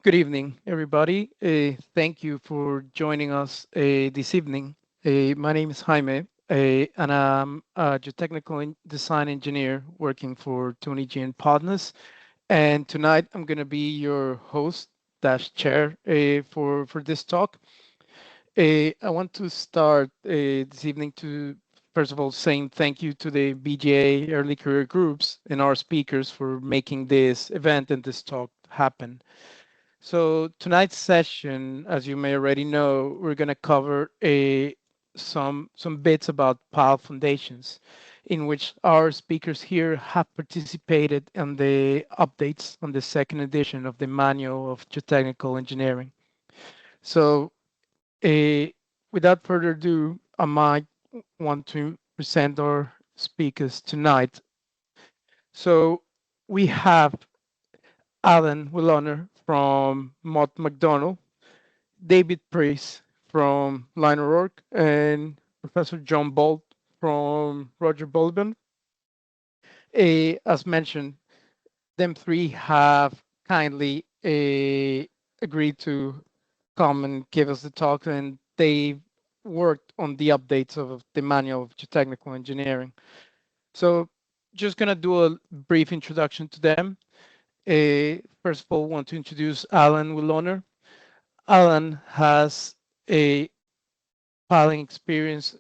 Good evening, everybody. Thank you for joining us this evening. My name is Jaime, and I'm a geotechnical design engineer working for Tony G and Partners. And tonight I'm going to be your host dash chair for this talk. I want to start this evening to first of all saying thank you to the BGA Early Career Groups and our speakers for making this event and this talk happen. So tonight's session, as you may already know, we're going to cover some bits about pile foundations, in which our speakers here have participated in the updates on the second edition of the Manual of Geotechnical Engineering. So uh, without further ado, I might want to present our speakers tonight. So we have Alan Willoner from Mott McDonald, David Preece from Liner Org, and Professor John Bolt from Roger Bulban. As mentioned, them three have kindly agreed to come and give us the talk, and they worked on the updates of the manual of geotechnical engineering. So just going to do a brief introduction to them. First of all, want to introduce Alan Willoner. Alan has a piling experience,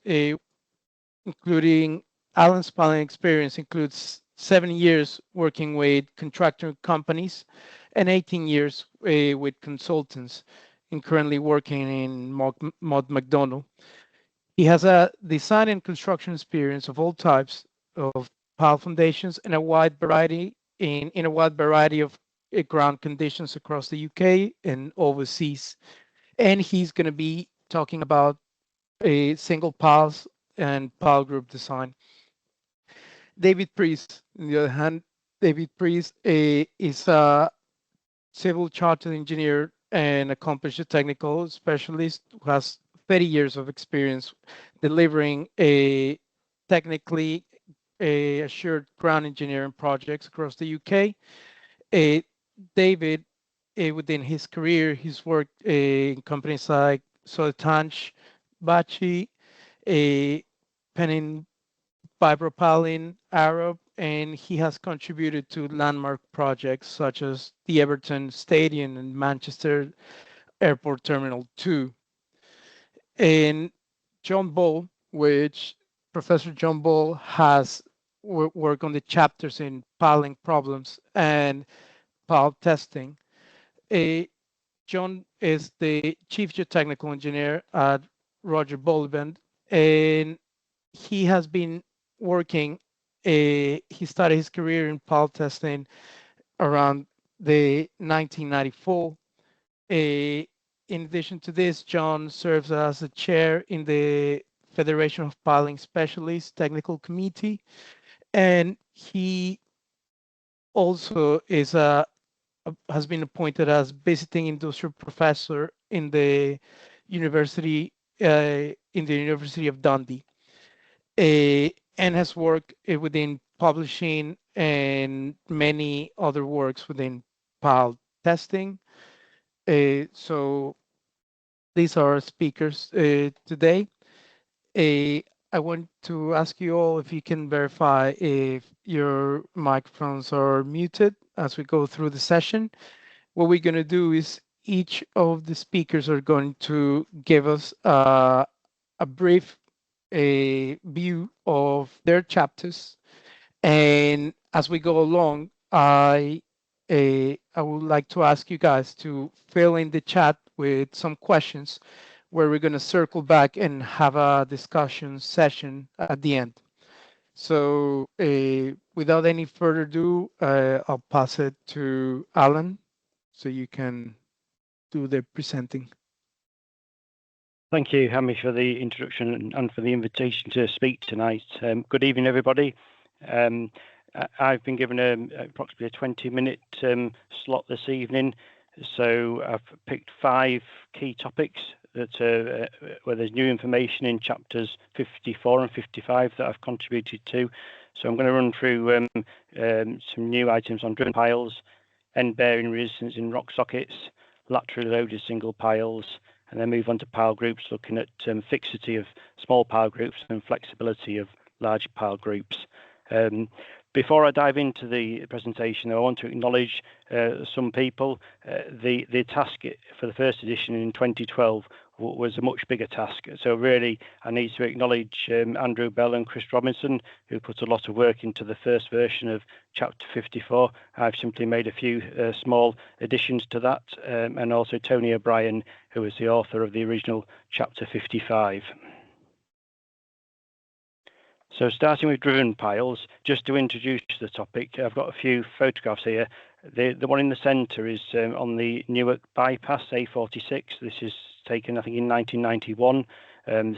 including Alan's piling experience includes 7 years working with contractor companies and 18 years with consultants, and currently working in Mod McDonald. He has a design and construction experience of all types of pile foundations and in a wide variety of ground conditions across the UK and overseas. And he's going to be talking about a single piles and pile group design. David Priest, on the other hand, David Priest is a civil chartered engineer and accomplished technical specialist who has 30 years of experience delivering a technically assured ground engineering projects across the UK. Uh, David, within his career, he's worked in companies like Sotanch, Bachi, Penin Vibropalin, Arab, and he has contributed to landmark projects such as the Everton Stadium and Manchester Airport Terminal 2. And John Ball, which Professor John Ball has worked on the chapters in piling problems and pile testing. Uh, John is the chief geotechnical engineer at Roger Bolband, and he has been working. He started his career in pile testing around the 1994. In addition to this, John serves as a chair in the Federation of Piling Specialists Technical Committee, and he also has been appointed as visiting industrial professor in the University of Dundee, and has worked within publishing and many other works within pile testing. So these are our speakers today. Uh, I want to ask you all if you can verify if your microphones are muted as we go through the session. What we're going to do is each of the speakers are going to give us a brief view of their chapters. And as we go along, I would like to ask you guys to fill in the chat with some questions where we're going to circle back and have a discussion session at the end. So without any further ado, I'll pass it to Alan so you can do the presenting. Thank you, Hami, for the introduction and for the invitation to speak tonight. Good evening, everybody. I've been given approximately a 20-minute slot this evening, so I've picked 5 key topics that where there's new information in chapters 54 and 55 that I've contributed to. So I'm going to run through some new items on driven piles, end bearing resistance in rock sockets, laterally loaded single piles, and then move on to pile groups, looking at fixity of small pile groups and flexibility of large pile groups. Before I dive into the presentation, I want to acknowledge some people. The task for the first edition in 2012 was a much bigger task. So really, I need to acknowledge Andrew Bell and Chris Robinson, who put a lot of work into the first version of Chapter 54. I've simply made a few small additions to that, and also Tony O'Brien, who was the author of the original Chapter 55. So starting with driven piles, just to introduce the topic, I've got a few photographs here. The one in the centre is on the Newark bypass, A46. This is taken, I think, in 1991.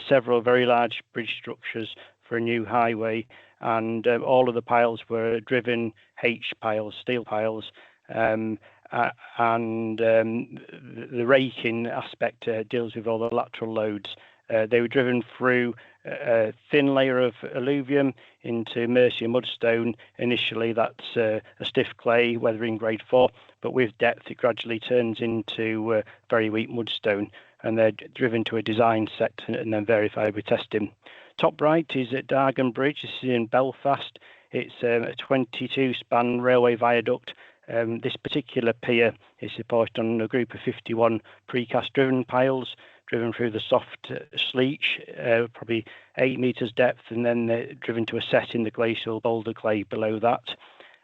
Several very large bridge structures for a new highway, and all of the piles were driven H piles, steel piles, and the raking aspect deals with all the lateral loads. They were driven through a thin layer of alluvium into Mercia mudstone. Initially, that's a stiff clay, weathering grade 4, but with depth, it gradually turns into very weak mudstone, and they're driven to a design set and then verified with testing. Top right is at Dargan Bridge. This is in Belfast. It's a 22-span railway viaduct. This particular pier is supported on a group of 51 precast driven piles, driven through the soft sleech, probably 8 meters depth, and then they're driven to a set in the glacial boulder clay below that.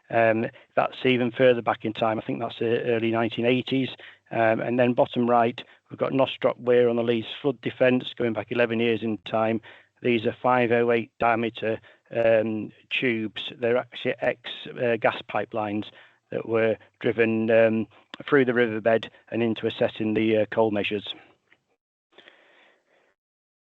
That's even further back in time. I think that's the early 1980s. And then bottom right, we've got Nostrop Weir on the Leeds flood defence, going back 11 years in time. These are 508 diameter tubes. They're actually ex-gas pipelines that were driven through the riverbed and into a set in the coal measures.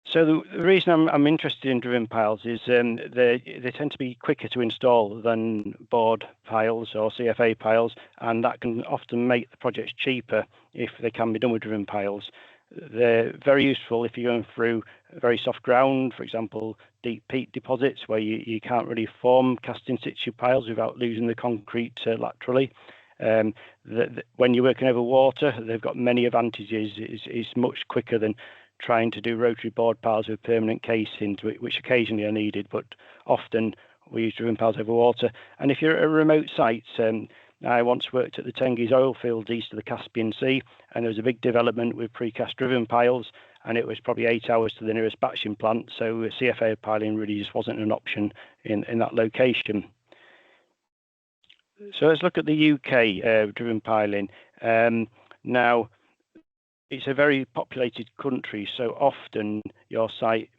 So the reason I'm interested in driven piles is they tend to be quicker to install than board piles or CFA piles, and that can often make the projects cheaper if they can be done with driven piles. They're very useful if you're going through very soft ground, for example, deep peat deposits where you can't really form cast in situ piles without losing the concrete laterally. When you're working over water, they've got many advantages. It's much quicker than trying to do rotary board piles with permanent casings, which occasionally are needed, but often we use driven piles over water. And if you're at a remote site, I once worked at the Tengiz oil fields east of the Caspian Sea, and there was a big development with precast driven piles, and it was probably 8 hours to the nearest batching plant, so CFA piling really just wasn't an option in that location. So let's look at the UK driven piling. Now, it's a very populated country, so often your site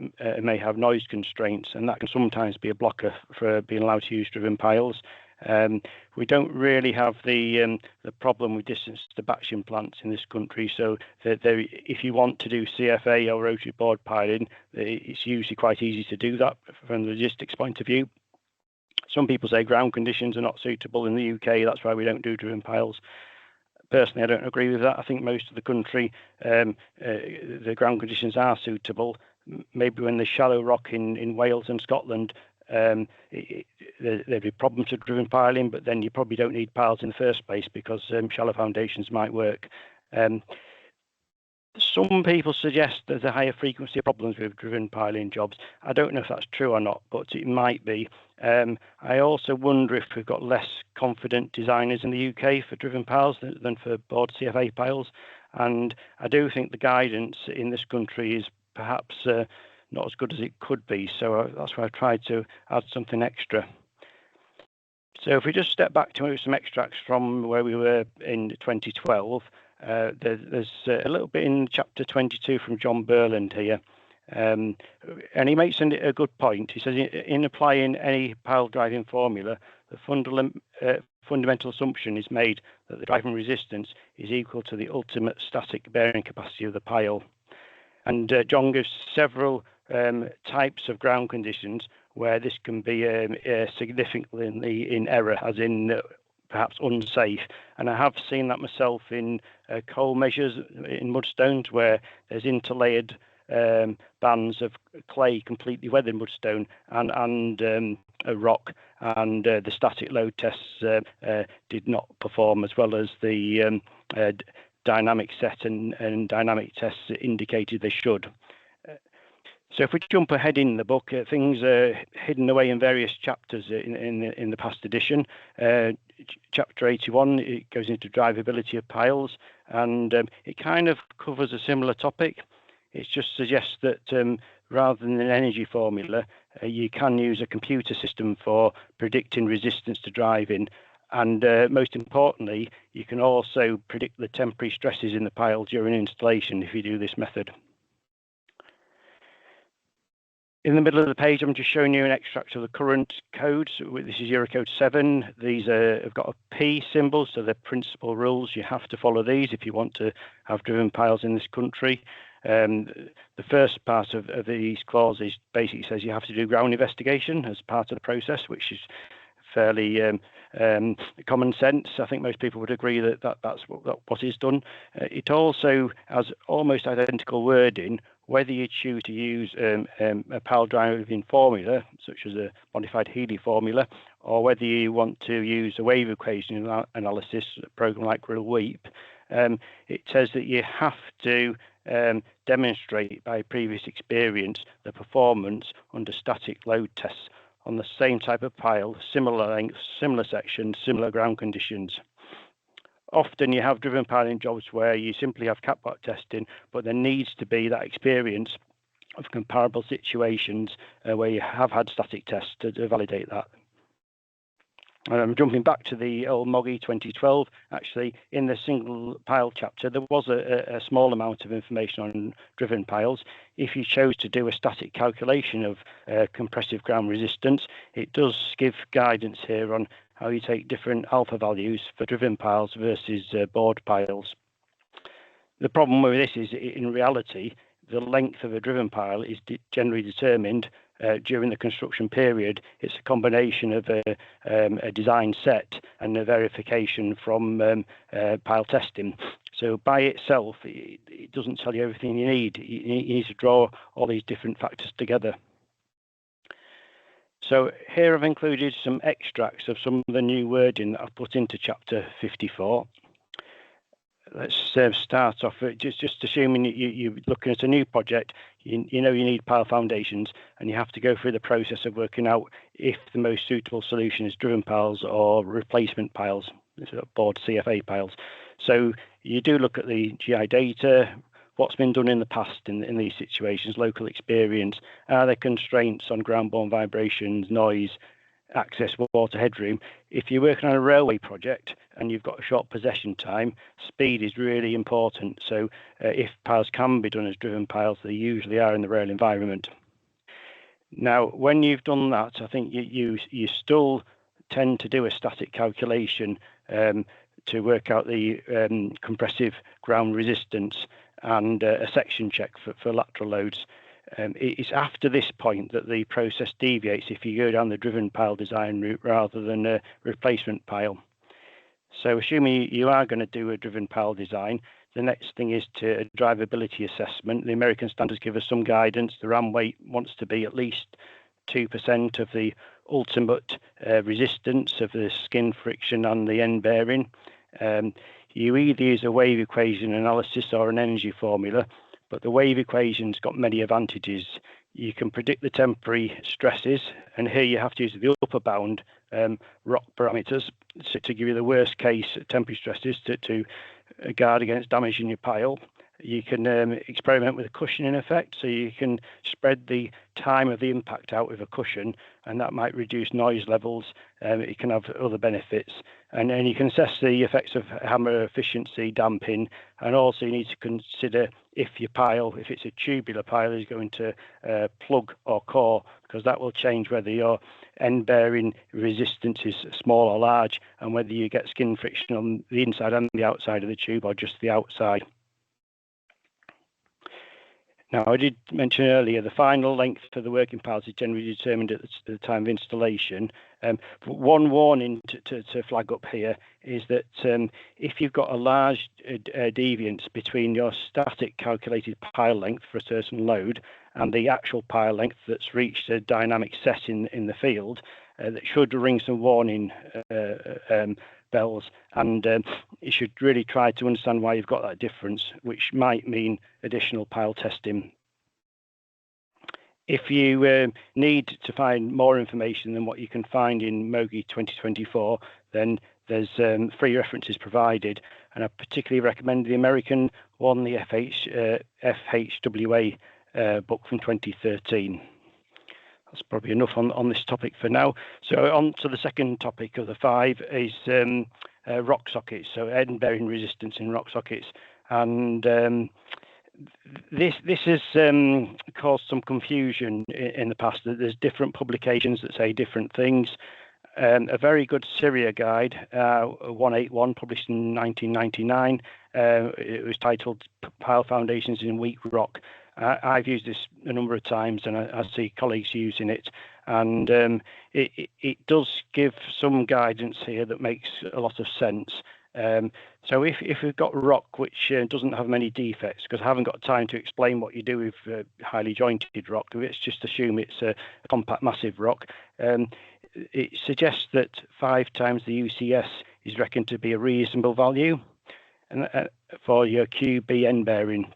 may have noise constraints, and that can sometimes be a blocker for being allowed to use driven piles. We don't really have the problem with distance to batching plants in this country, so if you want to do CFA or rotary board piling, it's usually quite easy to do that from the logistics point of view. Some people say ground conditions are not suitable in the UK, that's why we don't do driven piles. Personally, I don't agree with that. I think most of the country, the ground conditions are suitable. Maybe when there's shallow rock in Wales and Scotland, there'd be problems with driven piling, but then you probably don't need piles in the first place because shallow foundations might work. Some people suggest there's a higher frequency of problems with driven piling jobs. I don't know if that's true or not, but it might be. I also wonder if we've got less confident designers in the UK for driven piles than for board CFA piles. And I do think the guidance in this country is perhaps not as good as it could be. So that's why I've tried to add something extra. So if we just step back to some extracts from where we were in 2012, there's a little bit in chapter 22 from John Burland here. And he makes a good point. He says, in applying any pile driving formula, the fundamental assumption is made that the driving resistance is equal to the ultimate static bearing capacity of the pile. And John gives several types of ground conditions where this can be significantly in error, as in perhaps unsafe. And I have seen that myself in coal measures in mudstones where there's interlayered bands of clay, completely weathered mudstone, and a rock, and the static load tests did not perform as well as the dynamic set and dynamic tests indicated they should. So if we jump ahead in the book, things are hidden away in various chapters in the past edition. Chapter 81, it goes into drivability of piles, and it kind of covers a similar topic. It just suggests that rather than an energy formula, you can use a computer system for predicting resistance to driving. And most importantly, you can also predict the temporary stresses in the pile during installation if you do this method. In the middle of the page, I'm just showing you an extract of the current codes. This is Eurocode 7. These have got a P symbol, so they're principal rules. You have to follow these if you want to have driven piles in this country. The first part of these clauses basically says you have to do ground investigation as part of the process, which is fairly common sense. I think most people would agree that's what is done. It also has almost identical wording, whether you choose to use a pile driving formula, such as a modified Healy formula, or whether you want to use a wave equation analysis, a program like Weep. It says that you have to demonstrate by previous experience the performance under static load tests on the same type of pile, similar length, similar sections, similar ground conditions. Often you have driven piling jobs where you simply have cat block testing, but there needs to be that experience of comparable situations where you have had static tests to validate that. I'm jumping back to the old MOGE 2012. Actually, in the single pile chapter, there was a small amount of information on driven piles. If you chose to do a static calculation of compressive ground resistance, it does give guidance here on how you take different alpha values for driven piles versus bored piles. The problem with this is, in reality, the length of a driven pile is generally determined during the construction period. It's a combination of a design set and a verification from pile testing. So by itself, it doesn't tell you everything you need. You need to draw all these different factors together. So here I've included some extracts of some of the new wording that I've put into chapter 54. Let's start off just assuming you're looking at a new project. You know you need pile foundations, and you have to go through the process of working out if the most suitable solution is driven piles or replacement piles, bored CFA piles. So you do look at the GI data, what's been done in the past in these situations, local experience. Are there constraints on ground-borne vibrations, noise, access, water, headroom? If you're working on a railway project and you've got a short possession time, speed is really important. So if piles can be done as driven piles, they usually are in the rail environment. Now, when you've done that, I think you still tend to do a static calculation to work out the compressive ground resistance and a section check for lateral loads. It's after this point that the process deviates if you go down the driven pile design route rather than a replacement pile. So assuming you are going to do a driven pile design, the next thing is to a drivability assessment. The American standards give us some guidance. The ram weight wants to be at least 2% of the ultimate resistance of the skin friction and the end bearing. You either use a wave equation analysis or an energy formula, but the wave equation's got many advantages. You can predict the temporary stresses, and here you have to use the upper bound rock parameters to give you the worst case temporary stresses to guard against damage in your pile. You can experiment with a cushioning effect, so you can spread the time of the impact out with a cushion, and that might reduce noise levels. It can have other benefits. And then you can assess the effects of hammer efficiency, damping, and also you need to consider if your pile, if it's a tubular pile, is going to plug or core, because that will change whether your end bearing resistance is small or large, and whether you get skin friction on the inside and the outside of the tube or just the outside. Now, I did mention earlier the final length for the working piles is generally determined at the time of installation. But one warning to flag up here is that if you've got a large deviance between your static calculated pile length for a certain load and the actual pile length that's reached a dynamic set in the field, that should ring some warning spells, and you should really try to understand why you've got that difference, which might mean additional pile testing. If you need to find more information than what you can find in MOGE 2024, then there's free references provided, and I particularly recommend the American one, the FHWA book from 2013. That's probably enough on this topic for now. So on to the second topic of the 5 is rock sockets, so end bearing resistance in rock sockets, and this has caused some confusion in the past. There's different publications that say different things. A very good Syria guide, 181, published in 1999. It was titled Pile Foundations in Weak Rock. I've used this a number of times, and I see colleagues using it. And it does give some guidance here that makes a lot of sense. So if we've got rock which doesn't have many defects, because I haven't got time to explain what you do with highly jointed rock, let's just assume it's a compact massive rock. It suggests that 5 times the UCS is reckoned to be a reasonable value and for your QB end bearing.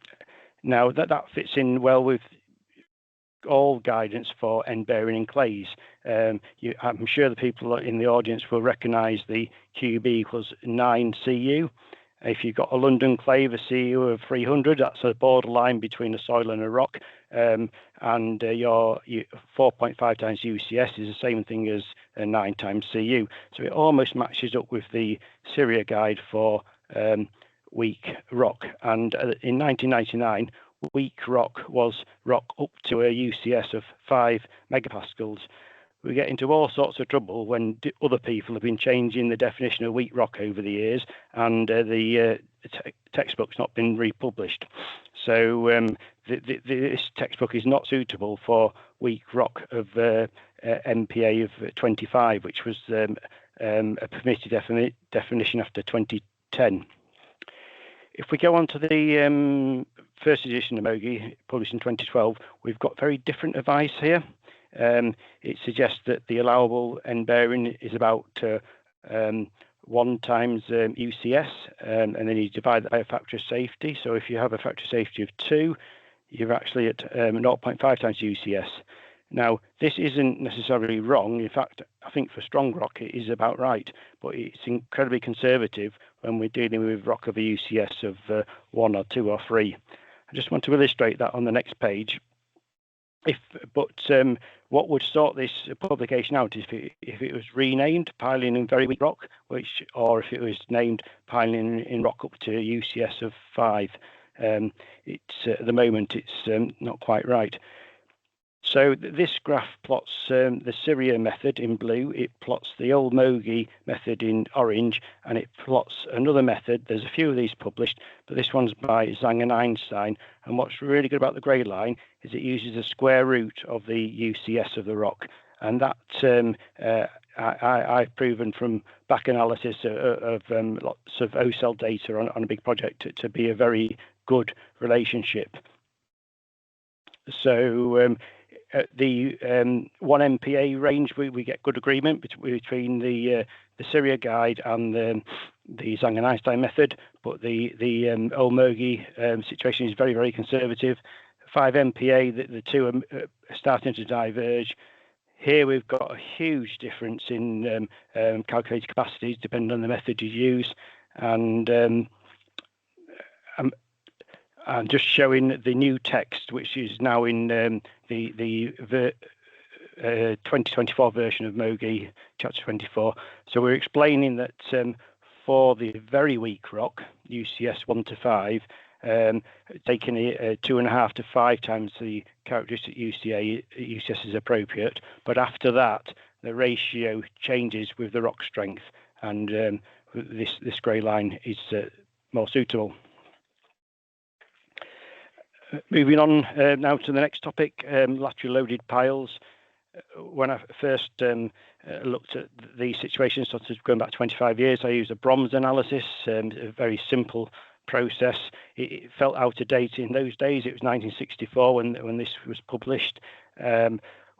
Now that fits in well with all guidance for end bearing in clays. I'm sure the people in the audience will recognise the QB equals 9 CU. If you've got a London clay, the CU of 300, that's a borderline between a soil and a rock. And your 4.5 times UCS is the same thing as 9 times CU. So it almost matches up with the Syria guide for weak rock. And in 1999, weak rock was rock up to a UCS of 5 megapascals. We get into all sorts of trouble when other people have been changing the definition of weak rock over the years, and the textbook's not been republished. So this textbook is not suitable for weak rock of MPA of 25, which was a permitted definition after 2010. If we go on to the first edition of MOGE, published in 2012, we've got very different advice here. It suggests that the allowable end bearing is about 1 times UCS, and then you divide that by a factor of safety. So if you have a factor of safety of 2, you're actually at 0.5 times UCS. Now, this isn't necessarily wrong. In fact, I think for strong rock, it is about right, but it's incredibly conservative when we're dealing with rock of a UCS of 1 or 2 or 3. I just want to illustrate that on the next page. What would sort this publication out is if it was renamed Piling in Very Weak Rock, or if it was named Piling in Rock up to a UCS of 5. It's at the moment it's not quite right. So this graph plots the Syria method in blue, it plots the old MOGE method in orange, and it plots another method. There's a few of these published, but this one's by Zhang and Einstein. And what's really good about the grey line is it uses the square root of the UCS of the rock. And that I've proven from back analysis of lots of OCEL data on a big project to be a very good relationship. So the 1 MPA range, we get good agreement between the Syria guide and the Zhang and Einstein method, but the old MOGE situation is very, very conservative. 5 MPA, the two are starting to diverge. Here we've got a huge difference in calculated capacities depending on the method you use, and I'm just showing the new text, which is now in the 2024 version of MOGE, chapter 24. So we're explaining that for the very weak rock, UCS 1 to 5, taking 2.5 to 5 times the characteristic UCS is appropriate. But after that, the ratio changes with the rock strength, and this grey line is more suitable. Moving on now to the next topic, laterally loaded piles. When I first looked at these situations, sort of going back 25 years, I used a bronze analysis, a very simple process. It felt out of date in those days. It was 1964 when this was published.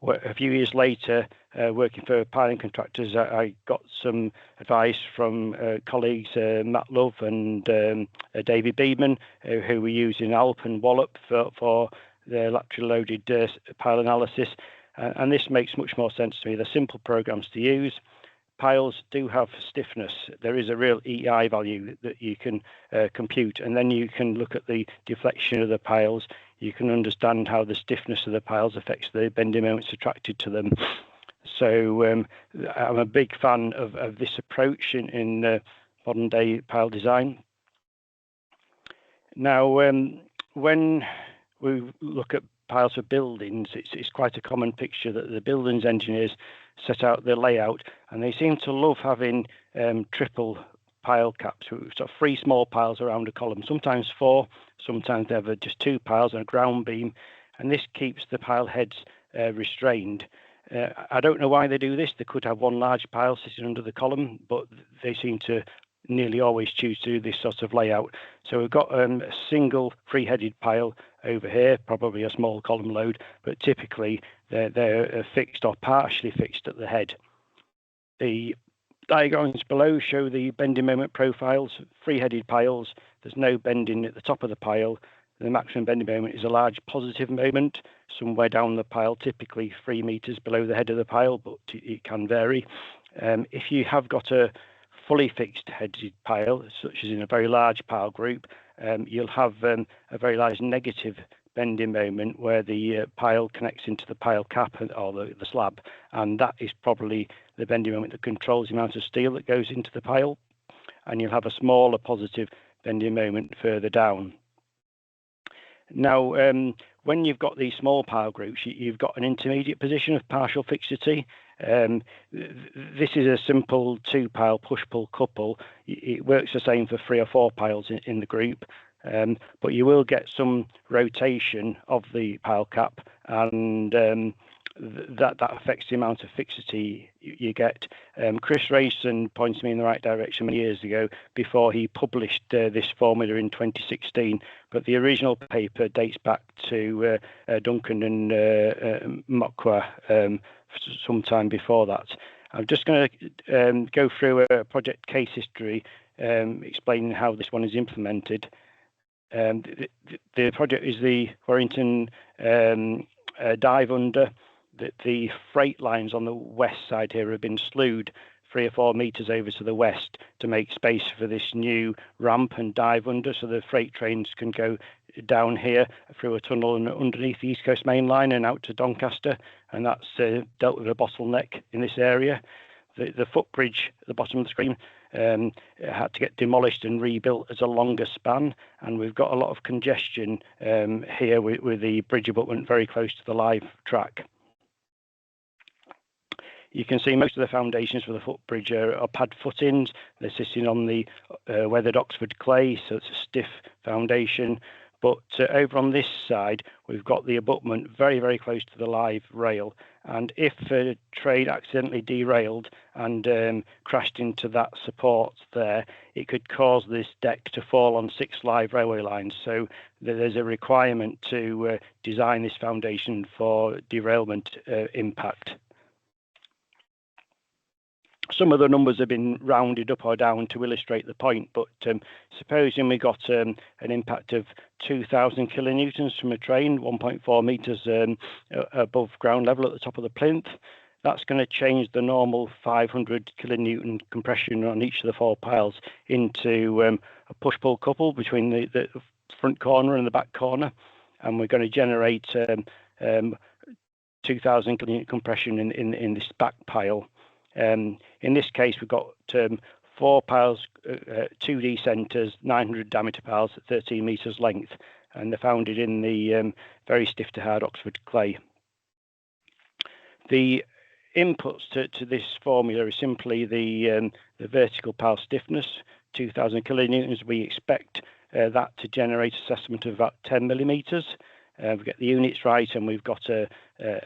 A few years later, working for piling contractors, I got some advice from colleagues Matt Love and David Beedman, who were using Alp and Wallop for the laterally loaded pile analysis. And this makes much more sense to me. They're simple programs to use. Piles do have stiffness. There is a real EI value that you can compute, and then you can look at the deflection of the piles. You can understand how the stiffness of the piles affects the bending moments attracted to them. So I'm a big fan of this approach in modern day pile design. Now, when we look at piles for buildings, it's quite a common picture that the buildings engineers set out the layout, and they seem to love having triple pile caps, sort of 3 small piles around a column, sometimes 4, sometimes they have just 2 piles and a ground beam, and this keeps the pile heads restrained. I don't know why they do this. They could have one large pile sitting under the column, but they seem to nearly always choose to do this sort of layout. So we've got a single 3-headed pile over here, probably a small column load, but typically they're fixed or partially fixed at the head. The diagrams below show the bending moment profiles. 3-headed piles, there's no bending at the top of the pile. The maximum bending moment is a large positive moment somewhere down the pile, typically 3 meters below the head of the pile, but it can vary. If you have got a fully fixed headed pile, such as in a very large pile group, you'll have a very large negative bending moment where the pile connects into the pile cap or the slab, and that is probably the bending moment that controls the amount of steel that goes into the pile. And you'll have a smaller positive bending moment further down. Now, when you've got these small pile groups, you've got an intermediate position of partial fixity. This is a simple 2-pile push-pull couple. It works the same for 3 or 4 piles in the group, but you will get some rotation of the pile cap, and that affects the amount of fixity you get. Chris Rayson pointed me in the right direction many years ago before he published this formula in 2016, but the original paper dates back to Duncan and Mokwa sometime before that. I'm just going to go through a project case history explaining how this one is implemented. The project is the Warrington dive under. The freight lines on the west side here have been slewed 3 or 4 meters over to the west to make space for this new ramp and dive under, so the freight trains can go down here through a tunnel and underneath the East Coast Main Line and out to Doncaster, and that's dealt with a bottleneck in this area. The footbridge at the bottom of the screen had to get demolished and rebuilt as a longer span, and we've got a lot of congestion here with the bridge abutment very close to the live track. You can see most of the foundations for the footbridge are pad footings. They're sitting on the weathered Oxford clay, so it's a stiff foundation. But over on this side, we've got the abutment very, very close to the live rail. And if a train accidentally derailed and crashed into that support there, it could cause this deck to fall on 6 live railway lines. So there's a requirement to design this foundation for derailment impact. Some of the numbers have been rounded up or down to illustrate the point, but supposing we got an impact of 2,000 kilonewtons from a train, 1.4 meters above ground level at the top of the plinth, that's going to change the normal 500 kilonewton compression on each of the 4 piles into a push-pull couple between the front corner and the back corner, and we're going to generate 2,000 kilonewton compression in this back pile. In this case, we've got 4 piles, 2D centres, 900 diameter piles at 13 metres length, and they're founded in the very stiff to hard Oxford clay. The inputs to this formula is simply the vertical pile stiffness, 2,000 kilonewtons. We expect that to generate assessment of about 10 millimetres. We get the units right, and we've got a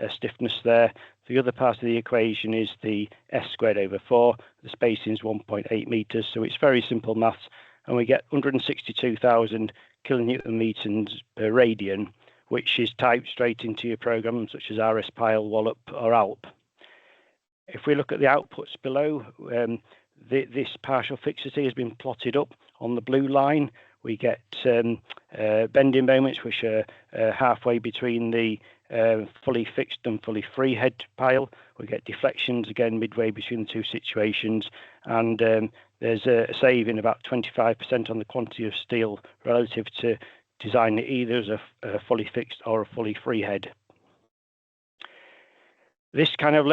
stiffness there. The other part of the equation is the S squared over 4. The spacing is 1.8 meters, so it's very simple maths, and we get 162,000 kilonewton meters per radian. which is typed straight into your program, such as RS Pile, Wallop, or Alp. If we look at the outputs below, this partial fixity has been plotted up on the blue line. We get bending moments, which are halfway between the fully fixed and fully free head pile. We get deflections again midway between the two situations, and there's a saving about 25% on the quantity of steel relative to designing it either as a fully fixed or a fully free head. This kind of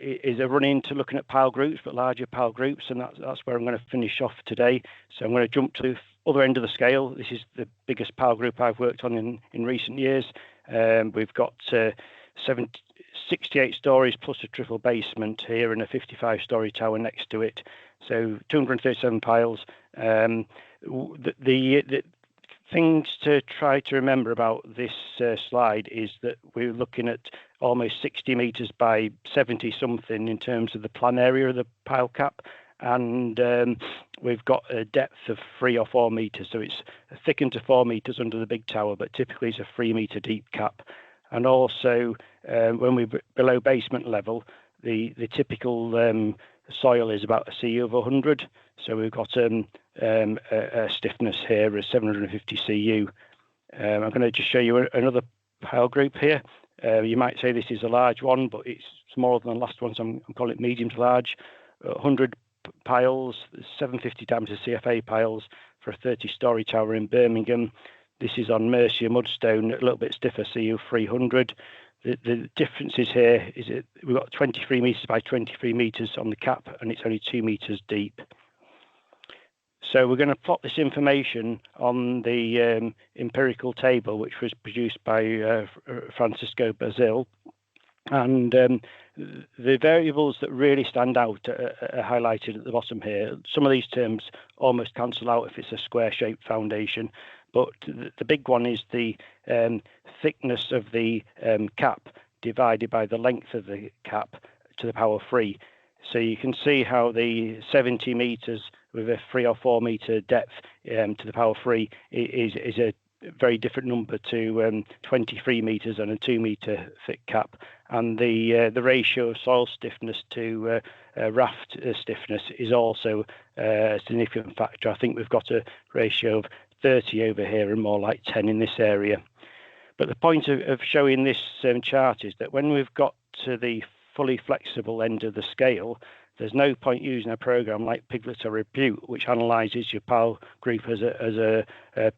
is a run into looking at pile groups, but larger pile groups, and that's where I'm going to finish off today. So I'm going to jump to the other end of the scale. This is the biggest pile group I've worked on in recent years. We've got 68 stories plus a triple basement here and a 55-story tower next to it. So 237 piles. The things to try to remember about this slide is that we're looking at almost 60 metres by 70 something in terms of the plan area of the pile cap, and we've got a depth of 3 or 4 metres, so it's thickened to 4 metres under the big tower, but typically it's a 3 metre deep cap. And also when we're below basement level, the typical soil is about a CU of 100, so we've got a stiffness here of 750 CU. I'm going to just show you another pile group here. You might say this is a large one, but it's smaller than the last one, so I'm calling it medium to large. 100 piles, 750 diameter CFA piles for a 30-story tower in Birmingham. This is on Mercia mudstone, a little bit stiffer, CU 300. The differences here is that we've got 23 metres by 23 metres on the cap, and it's only 2 metres deep. So we're going to plot this information on the empirical table, which was produced by Francisco Bazil. And the variables that really stand out are highlighted at the bottom here. Some of these terms almost cancel out if it's a square-shaped foundation, but the big one is the thickness of the cap divided by the length of the cap to the power 3. So you can see how the 70 metres with a 3 or 4 metre depth to the power 3 is a very different number to 23 metres and a 2 metre thick cap. And the ratio of soil stiffness to raft stiffness is also a significant factor. I think we've got a ratio of 30 over here and more like 10 in this area. But the point of showing this chart is that when we've got to the fully flexible end of the scale, there's no point using a program like Piglet or Repute, which analyzes your pile group as a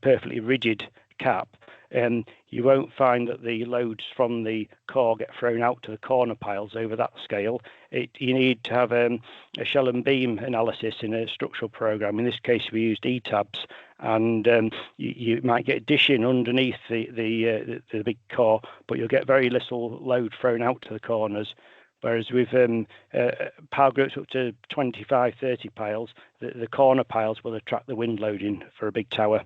perfectly rigid cap. You won't find that the loads from the core get thrown out to the corner piles over that scale. You need to have a shell and beam analysis in a structural program. In this case, we used ETABS, and you might get dishing underneath the big core, but you'll get very little load thrown out to the corners. Whereas with pile groups up to 25, 30 piles, the corner piles will attract the wind loading for a big tower.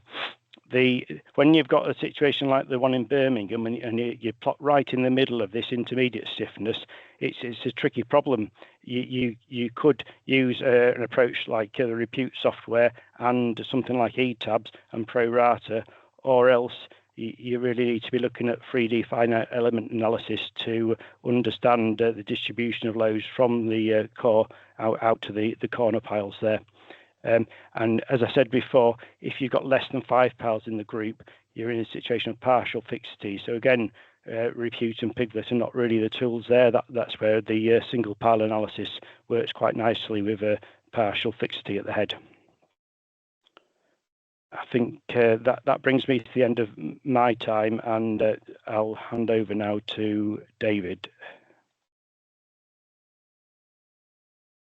When you've got a situation like the one in Birmingham and you plot right in the middle of this intermediate stiffness, it's a tricky problem. You could use an approach like the Repute software and something like ETABS and Pro Rata, or else you really need to be looking at 3D finite element analysis to understand the distribution of loads from the core out to the corner piles there. And as I said before, if you've got less than 5 piles in the group, you're in a situation of partial fixity. So again, Repute and Piglet are not really the tools there. That's where the single pile analysis works quite nicely with a partial fixity at the head. I think that brings me to the end of my time, and I'll hand over now to David.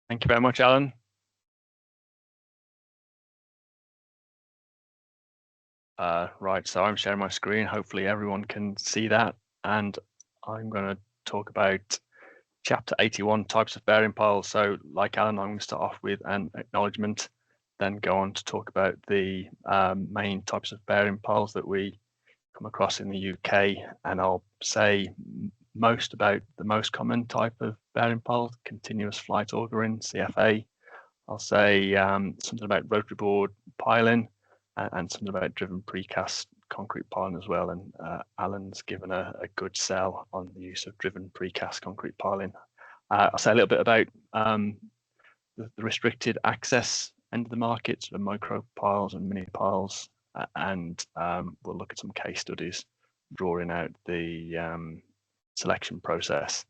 Thank you very much, Alan. Right, so I'm sharing my screen. Hopefully everyone can see that, and I'm going to talk about Chapter 81, types of bearing piles. So like Alan, I'm going to start off with an acknowledgement, then go on to talk about the main types of bearing piles that we come across in the UK, and I'll say most about the most common type of bearing pile, continuous flight augering, CFA. I'll say something about rotary board piling, and something about driven precast concrete piling as well, and Alan's given a good sell on the use of driven precast concrete piling. I'll say a little bit about the restricted access end of the market, so micro piles and mini piles, and we'll look at some case studies drawing out the selection process.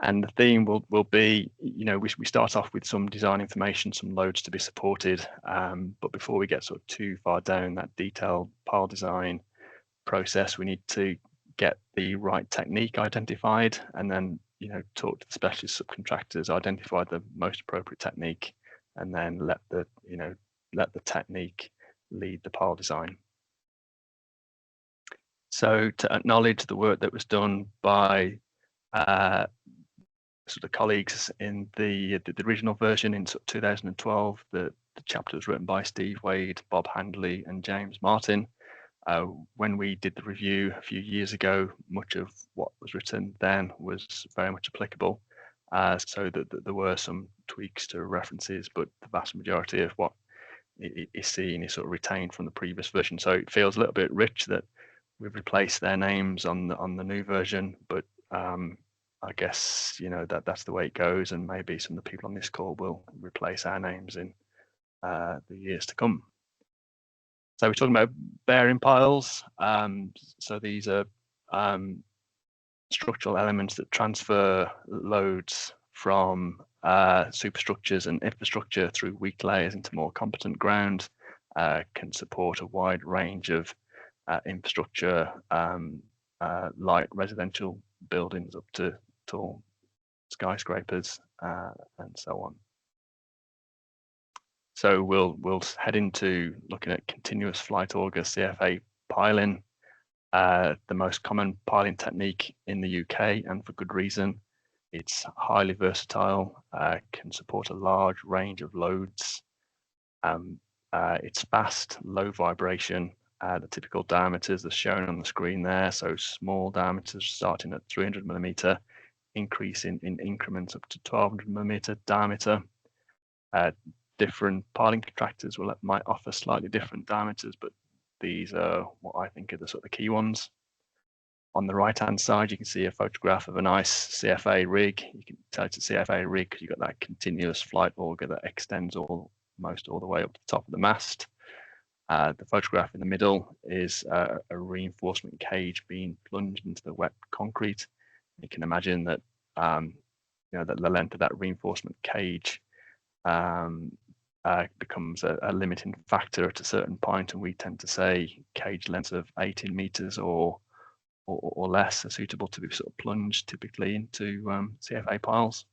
And the theme will be, we start off with some design information, some loads to be supported, but before we get sort of too far down that detailed pile design process, we need to get the right technique identified, and then talk to the specialist subcontractors, identify the most appropriate technique, and then let the technique lead the pile design. So to acknowledge the work that was done by sort of colleagues in the original version in 2012, the chapter was written by Steve Wade, Bob Handley, and James Martin. When we did the review a few years ago, much of what was written then was very much applicable. So that there were some tweaks to references, but the vast majority of what is seen is sort of retained from the previous version. So it feels a little bit rich that we've replaced their names on the new version, but I guess that's the way it goes, and maybe some of the people on this call will replace our names in the years to come. So we're talking about bearing piles. So these are structural elements that transfer loads from superstructures and infrastructure through weak layers into more competent ground, can support a wide range of infrastructure, light residential buildings up to tall skyscrapers, and so on. So we'll head into looking at continuous flight auger CFA piling, the most common piling technique in the UK, and for good reason. It's highly versatile, can support a large range of loads. It's fast, low vibration. The typical diameters are shown on the screen there. So small diameters starting at 300 millimeter, increasing in increments up to 1200 millimeter diameter. Different piling contractors might offer slightly different diameters, but these are what I think are the sort of key ones. On the right hand side, you can see a photograph of a nice CFA rig. You can tell it's a CFA rig because you've got that continuous flight auger that extends almost all the way up to the top of the mast. The photograph in the middle is a reinforcement cage being plunged into the wet concrete. You can imagine that that the length of that reinforcement cage becomes a limiting factor at a certain point, and we tend to say cage lengths of 18 meters or less are suitable to be sort of plunged typically into CFA piles.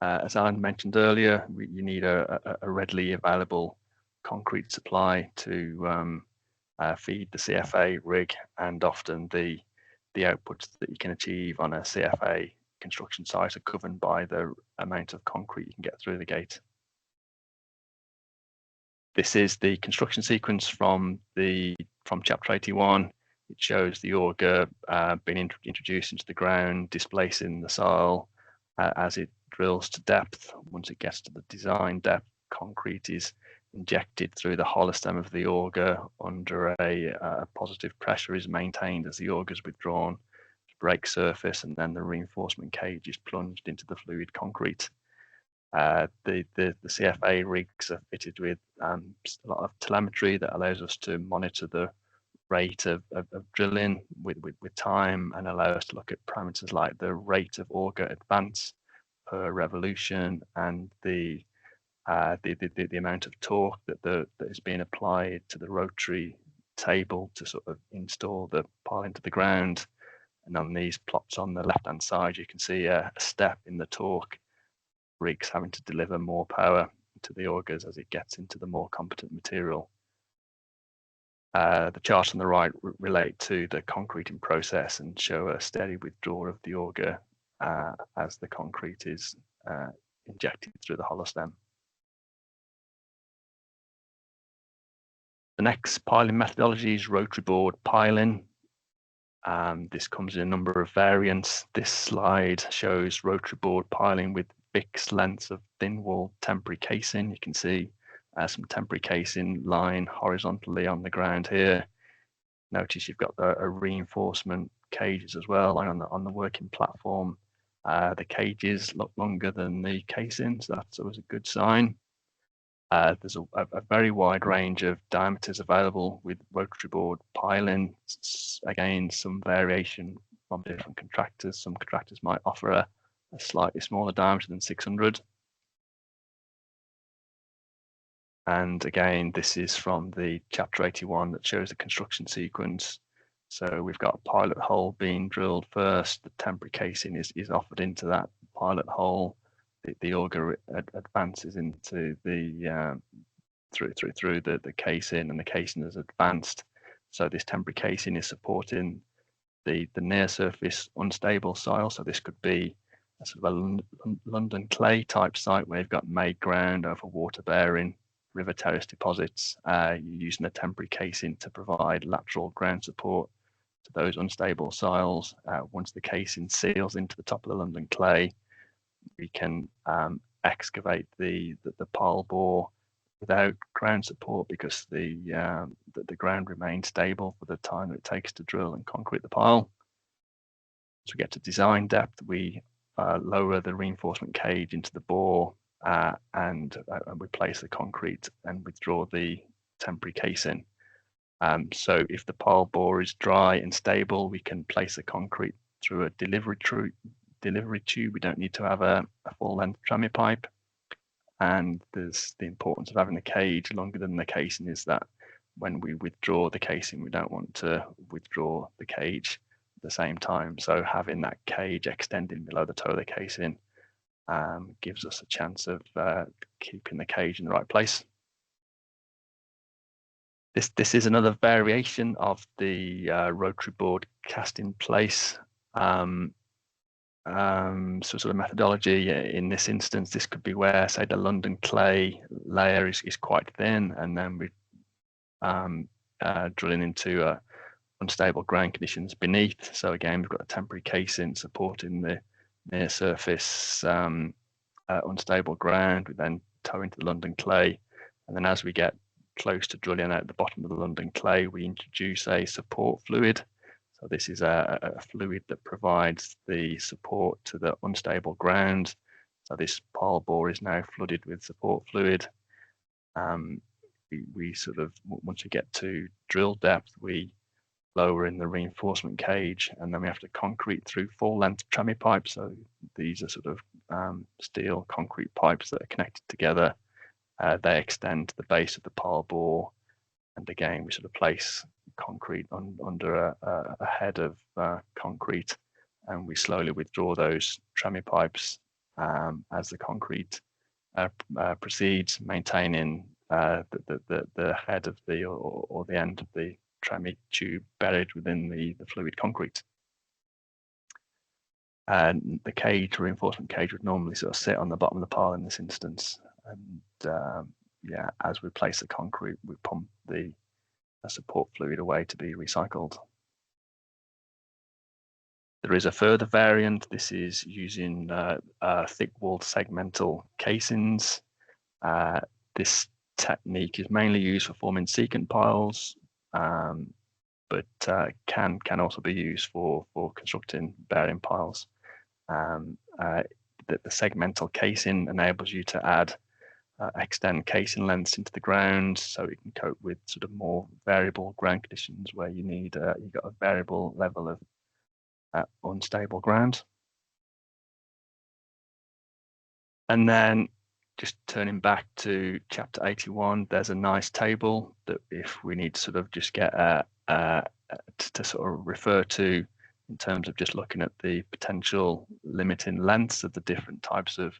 As Alan mentioned earlier, you need a readily available concrete supply to feed the CFA rig, and often the outputs that you can achieve on a CFA construction site are governed by the amount of concrete you can get through the gate. This is the construction sequence from chapter 81. It shows the auger being introduced into the ground, displacing the soil as it drills to depth. Once it gets to the design depth, concrete is injected through the hollow stem of the auger under a positive pressure is maintained as the auger is withdrawn to break surface, and then the reinforcement cage is plunged into the fluid concrete. The CFA rigs are fitted with a lot of telemetry that allows us to monitor the rate of drilling with time, and allow us to look at parameters like the rate of auger advance per revolution and the amount of torque that is being applied to the rotary table to sort of install the pile into the ground. And on these plots on the left hand side, you can see a step in the torque, rigs having to deliver more power to the augers as it gets into the more competent material. The charts on the right relate to the concreting process and show a steady withdrawal of the auger as the concrete is injected through the hollow stem. The next piling methodology is rotary board piling. This comes in a number of variants. This slide shows rotary board piling with fixed lengths of thin wall temporary casing. You can see some temporary casing lying horizontally on the ground here. Notice you've got a reinforcement cages as well, like on the working platform. The cages look longer than the casing, so that's always a good sign. There's a very wide range of diameters available with rotary board piling. Again, some variation from different contractors. Some contractors might offer a slightly smaller diameter than 600. And again, this is from the chapter 81 that shows the construction sequence. So we've got a pilot hole being drilled first. The temporary casing is offered into that pilot hole. The auger advances into the through the casing, and the casing is advanced. So this temporary casing is supporting the near surface unstable soil. So this could be a sort of a London clay type site where you've got made ground over water bearing river terrace deposits. You're using a temporary casing to provide lateral ground support to those unstable soils. Once the casing seals into the top of the London clay, we can excavate the pile bore without ground support, because the ground remains stable for the time that it takes to drill and concrete the pile. As we get to design depth, we lower the reinforcement cage into the bore, and we place the concrete and withdraw the temporary casing. So if the pile bore is dry and stable, we can place the concrete through a delivery tube. We don't need to have a full length trammy pipe. And there's the importance of having the cage longer than the casing is that when we withdraw the casing, we don't want to withdraw the cage at the same time. So having that cage extending below the toe of the casing gives us a chance of keeping the cage in the right place. This is another variation of the rotary board cast in place sort of methodology. In this instance, this could be where, say, the London clay layer is quite thin, and then we drilling into unstable ground conditions beneath. So again, we've got a temporary casing supporting the near surface unstable ground. We then tow into the London clay, and then as we get close to drilling out the bottom of the London clay, we introduce a support fluid. So this is a fluid that provides the support to the unstable ground. So this pile bore is now flooded with support fluid. We sort of, once we get to drill depth, we lower in the reinforcement cage, and then we have to concrete through full length trammy pipes. So these are sort of steel concrete pipes that are connected together. They extend to the base of the pile bore, and again we sort of place concrete under a head of concrete, and we slowly withdraw those trammy pipes as the concrete proceeds, maintaining the head of the or the end of the trammy tube buried within the fluid concrete. And the cage, reinforcement cage, would normally sort of sit on the bottom of the pile in this instance, and yeah, as we place the concrete, we pump the support fluid away to be recycled. There is a further variant. This is using thick-walled segmental casings. This technique is mainly used for forming secant piles, but can also be used for constructing bearing piles. The segmental casing enables you to add extend casing lengths into the ground, so it can cope with sort of more variable ground conditions where you need you've got a variable level of unstable ground. And then just turning back to chapter 81, there's a nice table that if we need to sort of just get to sort of refer to in terms of just looking at the potential limiting lengths of the different types of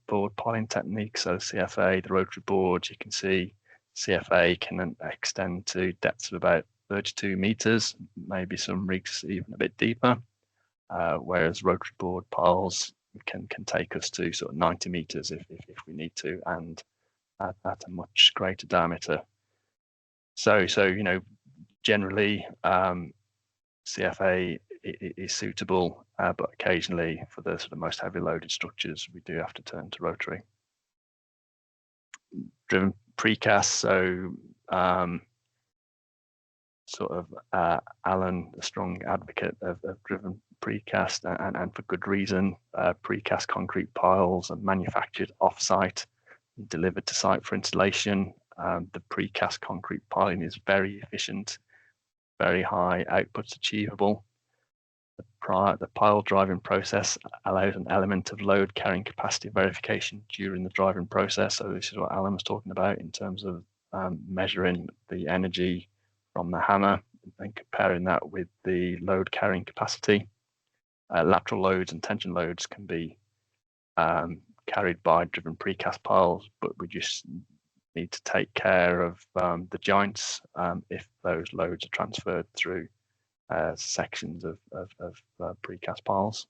board piling techniques. So CFA, the rotary boards, you can see CFA can extend to depths of about 32 meters, maybe some rigs even a bit deeper, whereas rotary board piles can take us to sort of 90 meters if we need to, and at a much greater diameter. So you know, generally CFA is suitable, but occasionally for the sort of most heavy loaded structures, we do have to turn to rotary. driven precast. So Alan, a strong advocate of driven precast, and for good reason. Precast concrete piles are manufactured off-site and delivered to site for installation. The precast concrete piling is very efficient, very high outputs achievable. The pile driving process allows an element of load carrying capacity verification during the driving process. So this is what Alan was talking about in terms of measuring the energy from the hammer and comparing that with the load carrying capacity. Lateral loads and tension loads can be carried by driven precast piles, but we just need to take care of the joints if those loads are transferred through sections of precast piles.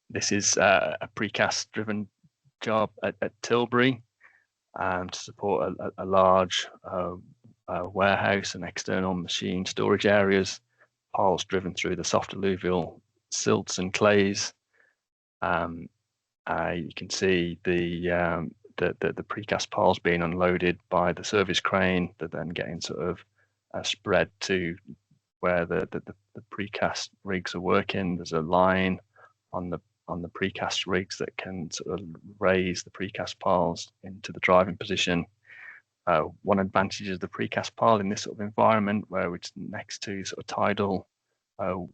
This is a precast driven job at Tilbury to support a large warehouse and external machine storage areas. Piles driven through the soft alluvial silts and clays. You can see the precast piles being unloaded by the service crane, that then getting sort of spread to where the precast rigs are working. There's a line on the precast rigs that can sort of raise the precast piles into the driving position. One advantage of the precast pile in this sort of environment, where it's next to sort of tidal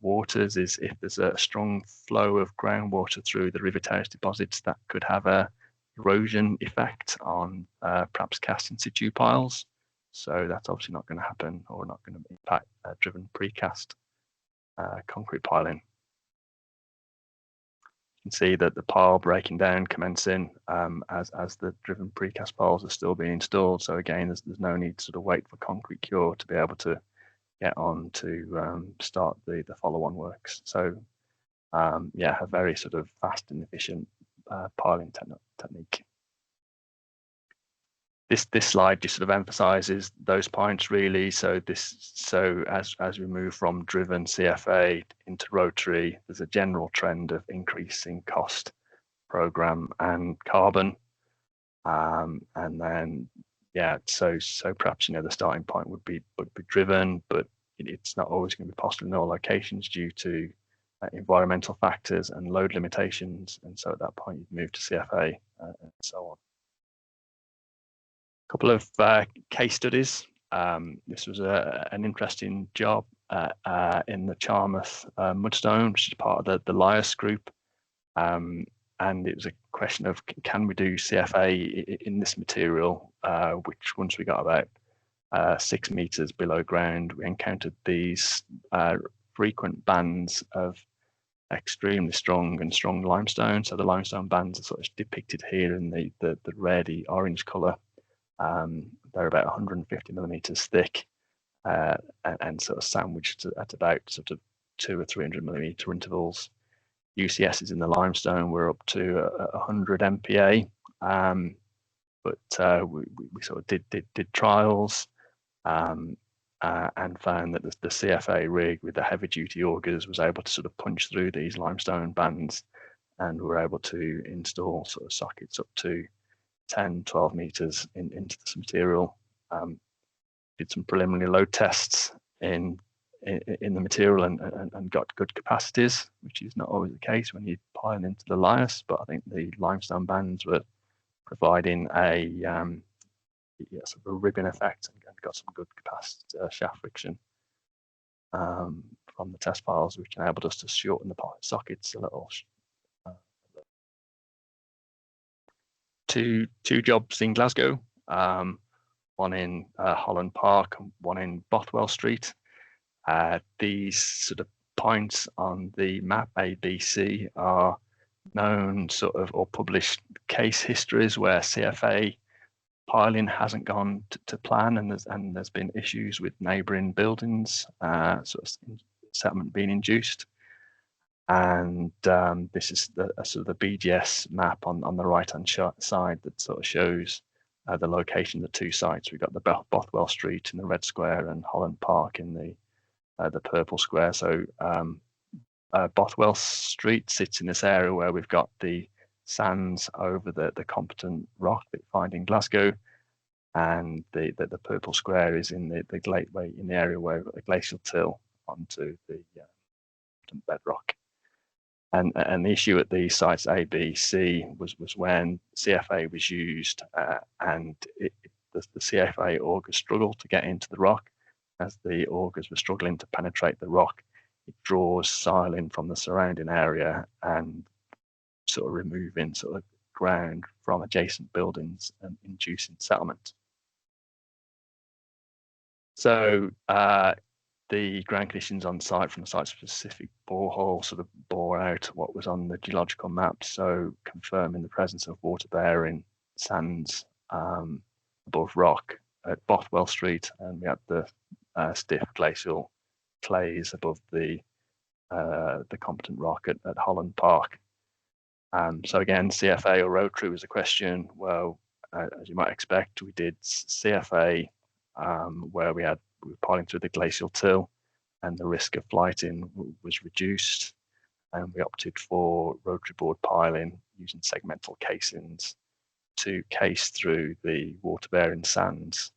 waters, is if there's a strong flow of groundwater through the river terrace deposits, that could have a erosion effect on perhaps cast in situ piles. So that's obviously not going to happen, or not going to impact driven precast concrete piling. You can see that the pile breaking down, commencing as the driven precast piles are still being installed. So again, there's no need to sort of wait for concrete cure to be able to get on to start the follow-on works. So yeah, a very sort of fast and efficient piling technique. This slide just sort of emphasizes those points really. So as we move from driven CFA into rotary, there's a general trend of increasing cost, program, and carbon. And then yeah, so perhaps the starting point would be driven, but it's not always going to be possible in all locations due to environmental factors and load limitations. And so at that point, you'd move to CFA and so on. Couple of case studies. This was an interesting job in the Charmouth Mudstone, which is part of the Lias group. And it was a question of, can we do CFA in this material, which once we got about 6 meters below ground, we encountered these frequent bands of extremely strong limestone. So the limestone bands are sort of depicted here in the reddy orange color. They're about 150 millimeters thick and sort of sandwiched at about sort of 200 or 300 millimeter intervals. UCSs in the limestone were up to 100 MPa, but we sort of did trials and found that the CFA rig with the heavy duty augers was able to sort of punch through these limestone bands, and we were able to install sort of sockets up to 10, 12 meters into this material. Did some preliminary load tests in the material and got good capacities, which is not always the case when you pile into the Lias, but I think the limestone bands were providing a sort of a ribbon effect and got some good capacity shaft friction from the test piles, which enabled us to shorten the sockets a little. Two jobs in Glasgow, one in Holland Park and one in Bothwell Street. These sort of points on the map ABC are known sort of or published case histories where CFA piling hasn't gone to plan, and there's been issues with neighbouring buildings, sort of settlement being induced. And this is a sort of the BGS map on the right-hand side that sort of shows the location of the two sites. We've got the Bothwell Street in the red square and Holland Park in the purple square. So Bothwell Street sits in this area where we've got the sands over the competent rock that you find in Glasgow, and the purple square is in the gateway in the area where a glacial till onto the bedrock. And the issue at the sites A, B, C was when CFA was used, and the CFA augers struggled to get into the rock. As the augers were struggling to penetrate the rock, it draws silane from the surrounding area and sort of removing sort of ground from adjacent buildings and inducing settlement. So the ground conditions on site from the site-specific borehole sort of bore out what was on the geological map, so confirming the presence of water-bearing sands above rock at Bothwell Street, and we had the stiff glacial clays above the competent rock at Holland Park. So again, CFA or road crew was a question. Well, as you might expect, we did CFA where we were piling through the glacial till, and the risk of flighting was reduced, and we opted for rotary board piling using segmental casings to case through the water-bearing sands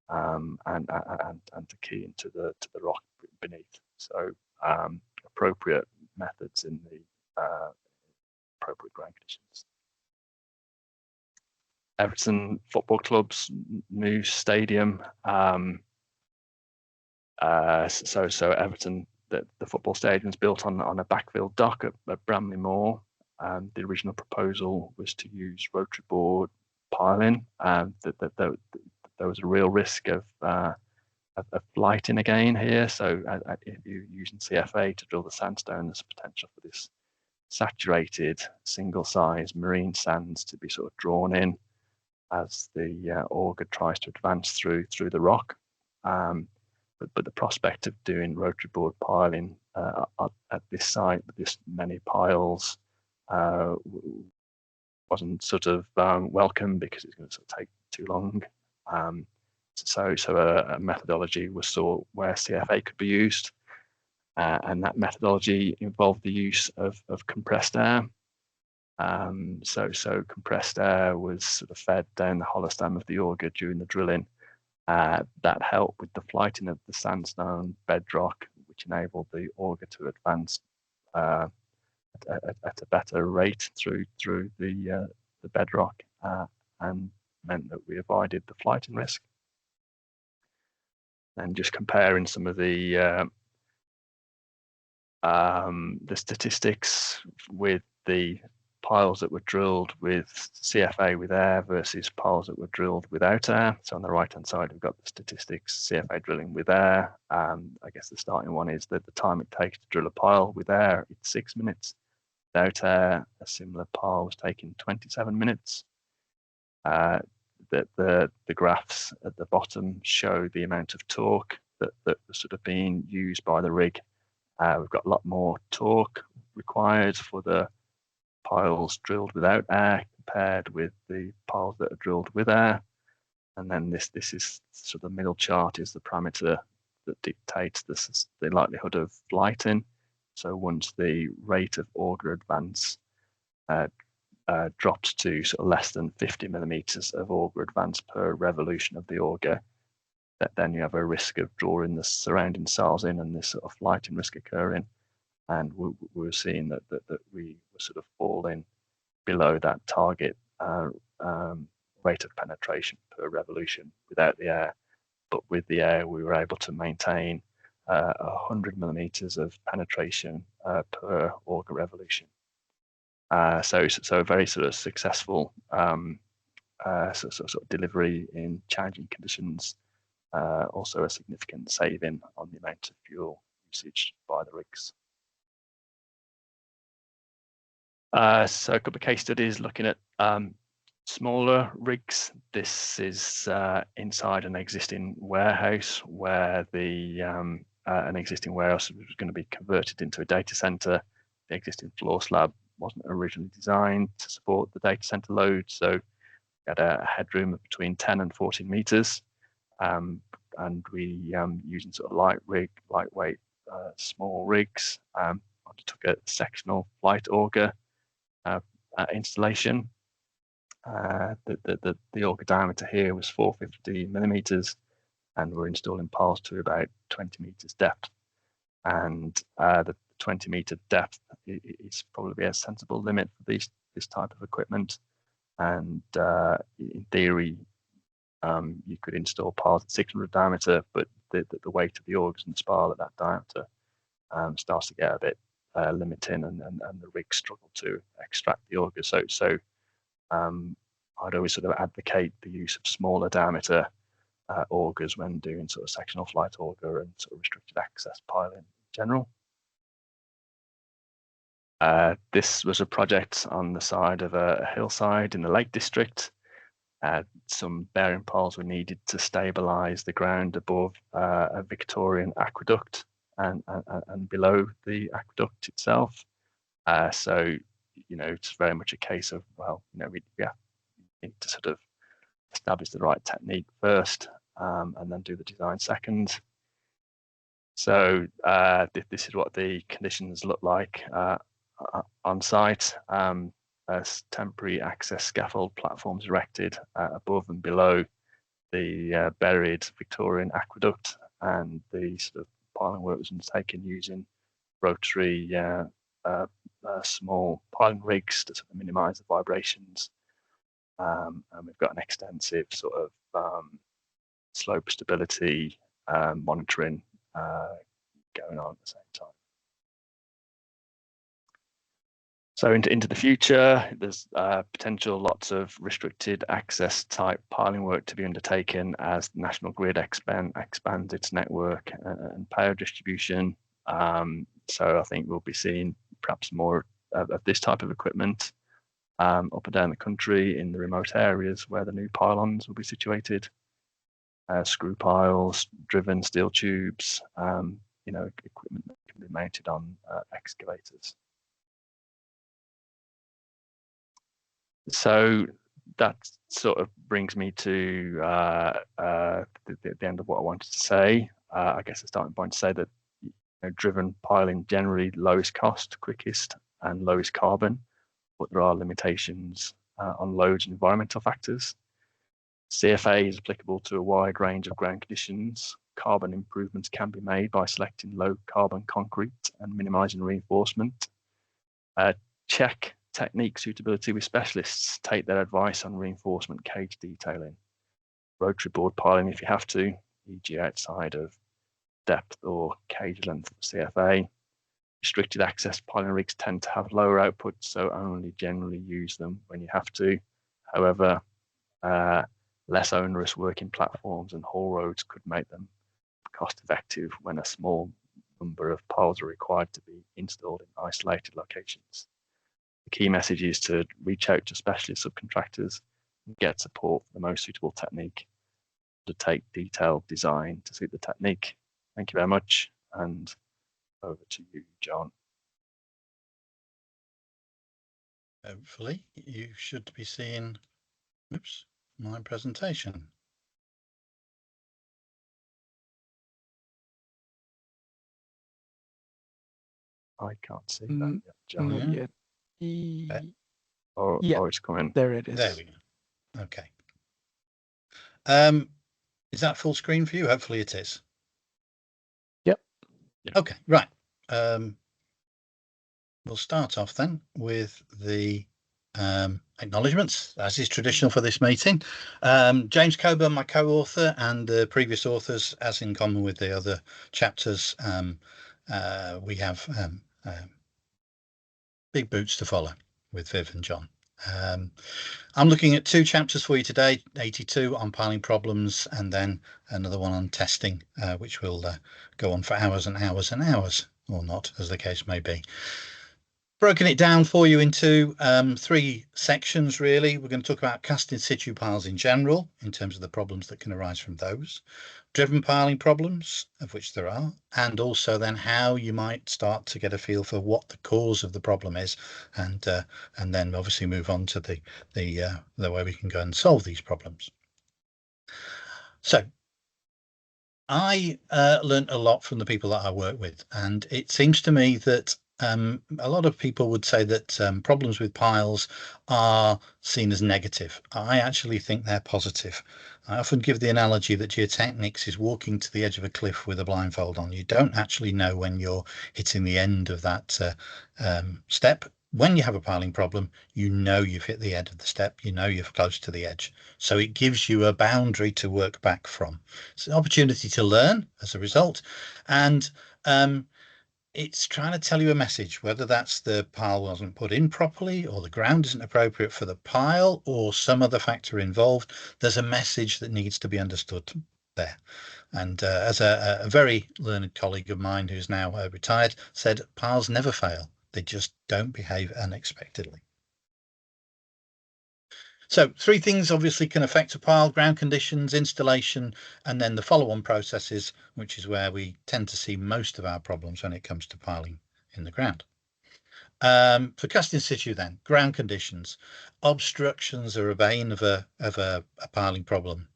and to key into the rock beneath. So appropriate methods in the appropriate ground conditions. Everton Football Club's new stadium. So Everton, the football stadium is built on a backfill dock at Bramley Moor. The original proposal was to use rotary board piling. There was a real risk of flighting again here. So if you're using CFA to drill the sandstone, there's potential for this saturated single-size marine sands to be sort of drawn in as the auger tries to advance through the rock. But the prospect of doing rotary board piling at this site with this many piles wasn't sort of welcome, because it's going to sort of take too long. So a methodology was sought where CFA could be used, and that methodology involved the use of compressed air. So compressed air was sort of fed down the hollow stem of the auger during the drilling. That helped with the flighting of the sandstone bedrock, which enabled the auger to advance at a better rate through the bedrock, and meant that we avoided the flighting risk. And just comparing some of the statistics with the piles that were drilled with CFA with air versus piles that were drilled without air. So on the right hand side, we've got the statistics, CFA drilling with air. I guess the starting one is that the time it takes to drill a pile with air, it's 6 minutes. Without air, a similar pile was taking 27 minutes. The graphs at the bottom show the amount of torque that was sort of being used by the rig. We've got a lot more torque required for the piles drilled without air compared with the piles that are drilled with air. And then this is sort of the middle chart is the parameter that dictates the likelihood of flighting. So once the rate of auger advance drops to sort of less than 50 millimeters of auger advance per revolution of the auger, then you have a risk of drawing the surrounding soils in and this sort of flighting risk occurring. And we were seeing that we were sort of falling below that target rate of penetration per revolution without the air. But with the air, we were able to maintain 100 millimeters of penetration per auger revolution. So a very sort of successful sort of delivery in challenging conditions. Also a significant saving on the amount of fuel usage by the rigs. So a couple of case studies looking at smaller rigs. This is inside an existing warehouse where an existing warehouse was going to be converted into a data center. The existing floor slab wasn't originally designed to support the data center load, so we had a headroom of between 10 and 14 meters, and we using sort of lightweight small rigs, undertook a sectional flight auger installation. The auger diameter here was 450 millimeters, and we're installing piles to about 20 meters depth. And the 20-meter depth is probably a sensible limit for this type of equipment. And in theory, you could install piles at 600 diameter, but the weight of the augers and spile at that diameter starts to get a bit limiting, and the rigs struggle to extract the auger. So I'd always sort of advocate the use of smaller diameter augers when doing sort of sectional flight auger and sort of restricted access piling in general. This was a project on the side of a hillside in the Lake District. Some bearing piles were needed to stabilise the ground above a Victorian aqueduct and below the aqueduct itself. So, it's very much a case of, well, we need to sort of establish the right technique first, and then do the design second. So this is what the conditions look like on site. As temporary access scaffold platforms erected above and below the buried Victorian aqueduct, and the sort of piling work was undertaken using rotary small piling rigs to sort of minimise the vibrations. And we've got an extensive sort of slope stability monitoring going on at the same time. So into the future, there's potential lots of restricted access type piling work to be undertaken as the National Grid expands its network and power distribution. So I think we'll be seeing perhaps more of this type of equipment up and down the country in the remote areas where the new pylons will be situated. Screw piles, driven steel tubes, equipment that can be mounted on excavators. So that sort of brings me to the end of what I wanted to say. I guess a starting point to say that driven piling generally lowest cost, quickest, and lowest carbon, but there are limitations on loads and environmental factors. CFA is applicable to a wide range of ground conditions. Carbon improvements can be made by selecting low carbon concrete and minimising reinforcement. Check technique suitability with specialists. Take their advice on reinforcement cage detailing. Rotary board piling if you have to, e.g. outside of depth or cage length of CFA. Restricted access piling rigs tend to have lower output, so only generally use them when you have to. However, less onerous working platforms and haul roads could make them cost effective when a small number of piles are required to be installed in isolated locations. The key message is to reach out to specialist subcontractors and get support for the most suitable technique, to take detailed design to suit the technique. Thank you very much, and over to you, John. Hopefully you should be seeing my presentation. I can't see that yet, John. Not yet. Oh, it's coming. There it is. There we go. Okay. Is that full screen for you? Hopefully it is. Yep. Okay, right. We'll start off then with the acknowledgements, as is traditional for this meeting. James Coburn, my co-author, and the previous authors, as in common with the other chapters, we have big boots to follow with Viv and John. I'm looking at 2 chapters for you today, 82 on piling problems, and then another one on testing, which will go on for hours and hours and hours, or not, as the case may be. Broken it down for you into 3 sections, really. We're going to talk about cast in situ piles in general, in terms of the problems that can arise from those. Driven piling problems, of which there are, and also then how you might start to get a feel for what the cause of the problem is, and then obviously move on to the way we can go and solve these problems. So I learned a lot from the people that I work with, and it seems to me that a lot of people would say that problems with piles are seen as negative. I actually think they're positive. I often give the analogy that geotechnics is walking to the edge of a cliff with a blindfold on. You don't actually know when you're hitting the end of that step. When you have a piling problem, you know you've hit the end of the step, you know you're close to the edge. So it gives you a boundary to work back from. It's an opportunity to learn as a result. And it's trying to tell you a message, whether that's the pile wasn't put in properly or the ground isn't appropriate for the pile or some other factor involved. There's a message that needs to be understood there. And as a very learned colleague of mine who's now retired said, piles never fail. They just don't behave unexpectedly. So 3 things obviously can affect a pile: ground conditions, installation, and then the follow-on processes, which is where we tend to see most of our problems when it comes to piling in the ground. For cast in situ then, ground conditions. Obstructions are a bane of a piling problem.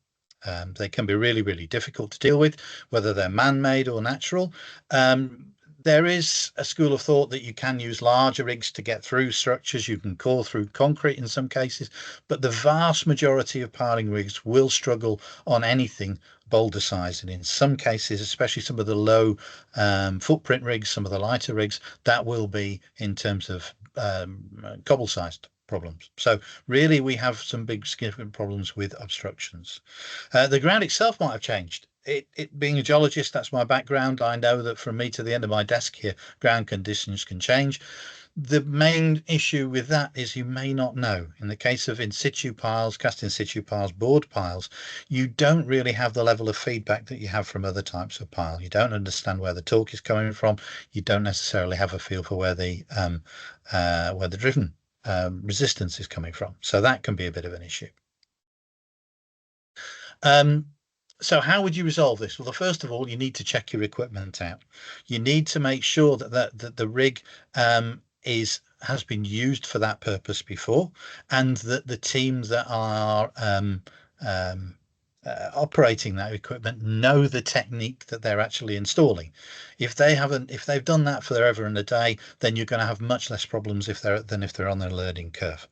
They can be really, really difficult to deal with, whether they're man-made or natural. There is a school of thought that you can use larger rigs to get through structures. You can core through concrete in some cases, but the vast majority of piling rigs will struggle on anything boulder size. And in some cases, especially some of the low footprint rigs, some of the lighter rigs, that will be in terms of cobble sized problems. So really we have some big significant problems with obstructions. The ground itself might have changed. It being a geologist, that's my background. I know that from me to the end of my desk here, ground conditions can change. The main issue with that is you may not know. In the case of in situ piles, cast in situ piles, board piles, you don't really have the level of feedback that you have from other types of pile. You don't understand where the torque is coming from. You don't necessarily have a feel for where the driven resistance is coming from. So that can be a bit of an issue. So how would you resolve this? Well, first of all, you need to check your equipment out. You need to make sure that the rig has been used for that purpose before, and that the team that are operating that equipment know the technique that they're actually installing. If they've done that forever and a day, then you're going to have much less problems if they're on their learning curve.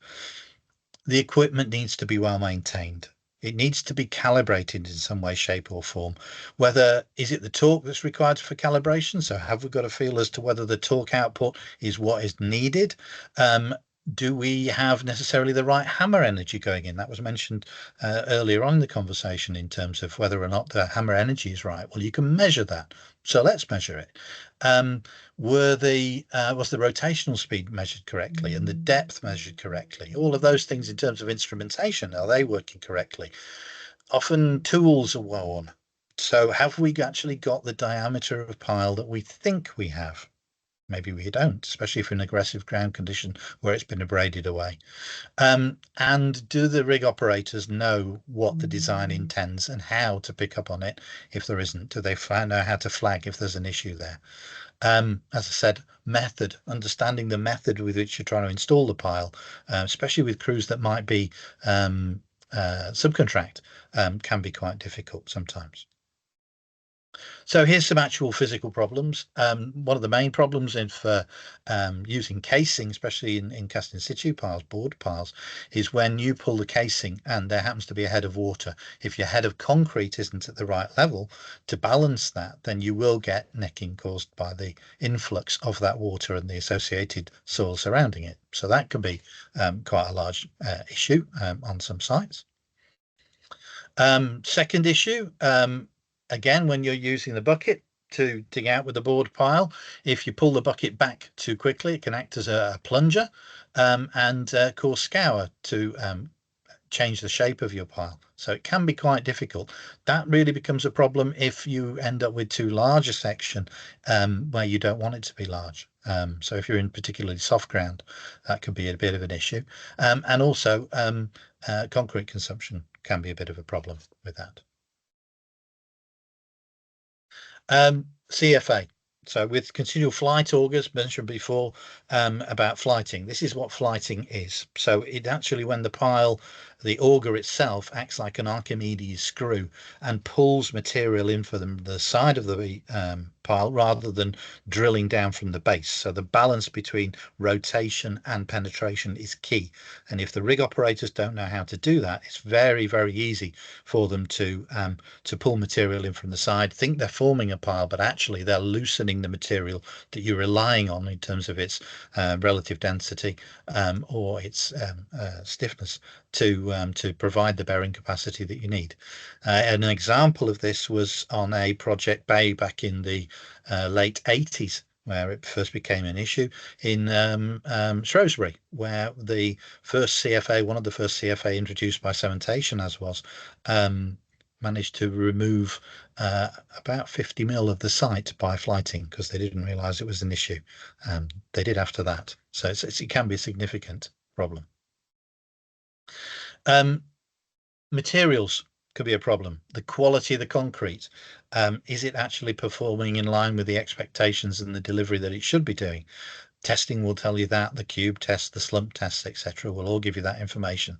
The equipment needs to be well maintained. It needs to be calibrated in some way, shape or form. Whether is it the torque that's required for calibration? So have we got a feel as to whether the torque output is what is needed? Do we have necessarily the right hammer energy going in? That was mentioned earlier on in the conversation in terms of whether or not the hammer energy is right. Well, you can measure that. So let's measure it. Was the rotational speed measured correctly and the depth measured correctly? All of those things in terms of instrumentation, are they working correctly? Often tools are worn. So have we actually got the diameter of pile that we think we have? Maybe we don't, especially for an aggressive ground condition where it's been abraded away. And do the rig operators know what the design intends and how to pick up on it if there isn't? Do they know how to flag if there's an issue there? As I said, understanding the method with which you're trying to install the pile, especially with crews that might be subcontract, can be quite difficult sometimes. So here's some actual physical problems. One of the main problems for using casing, especially in cast in situ piles, board piles, is when you pull the casing and there happens to be a head of water. If your head of concrete isn't at the right level to balance that, then you will get necking caused by the influx of that water and the associated soil surrounding it. So that can be quite a large issue on some sites. Second issue, again, when you're using the bucket to dig out with the board pile, if you pull the bucket back too quickly, it can act as a plunger and cause scour to change the shape of your pile. So it can be quite difficult. That really becomes a problem if you end up with too large a section where you don't want it to be large. So if you're in particularly soft ground, that could be a bit of an issue. And also concrete consumption can be a bit of a problem with that. CFA. So with continual flight augers, mentioned before about flighting, this is what flighting is. So it actually, when the pile the auger itself acts like an Archimedes screw and pulls material in for the side of the pile rather than drilling down from the base. So the balance between rotation and penetration is key. And if the rig operators don't know how to do that, it's very, very easy for them to pull material in from the side, think they're forming a pile, but actually they're loosening the material that you're relying on in terms of its relative density or its stiffness to provide the bearing capacity that you need. An example of this was on a project bay back in the late 80s, where it first became an issue in Shrewsbury, where the first CFA, one of the first CFA introduced by cementation, as was, managed to remove about 50 mil of the site by flighting because they didn't realize it was an issue. They did after that. So it can be a significant problem. Materials could be a problem. The quality of the concrete, is it actually performing in line with the expectations and the delivery that it should be doing? Testing will tell you that. The cube test, the slump tests, etc., will all give you that information.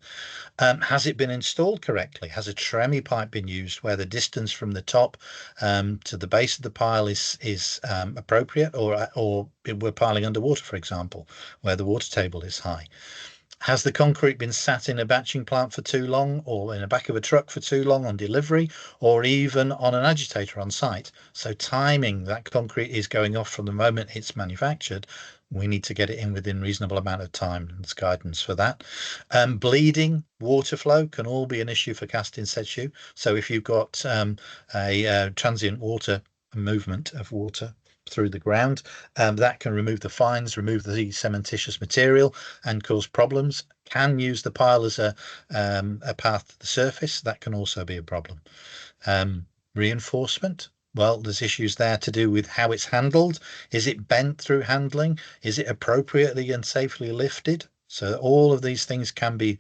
Has it been installed correctly? Has a tremie pipe been used where the distance from the top to the base of the pile is appropriate, or we're piling underwater, for example, where the water table is high? Has the concrete been sat in a batching plant for too long, or in the back of a truck for too long on delivery, or even on an agitator on site? So timing that concrete is going off from the moment it's manufactured. We need to get it in within reasonable amount of time. There's guidance for that. Bleeding, water flow can all be an issue for cast in situ. So if you've got a transient water movement of water through the ground, that can remove the fines, remove the cementitious material and cause problems. Can use the pile as a path to the surface. That can also be a problem. Reinforcement. Well, there's issues there to do with how it's handled. Is it bent through handling? Is it appropriately and safely lifted? So all of these things can be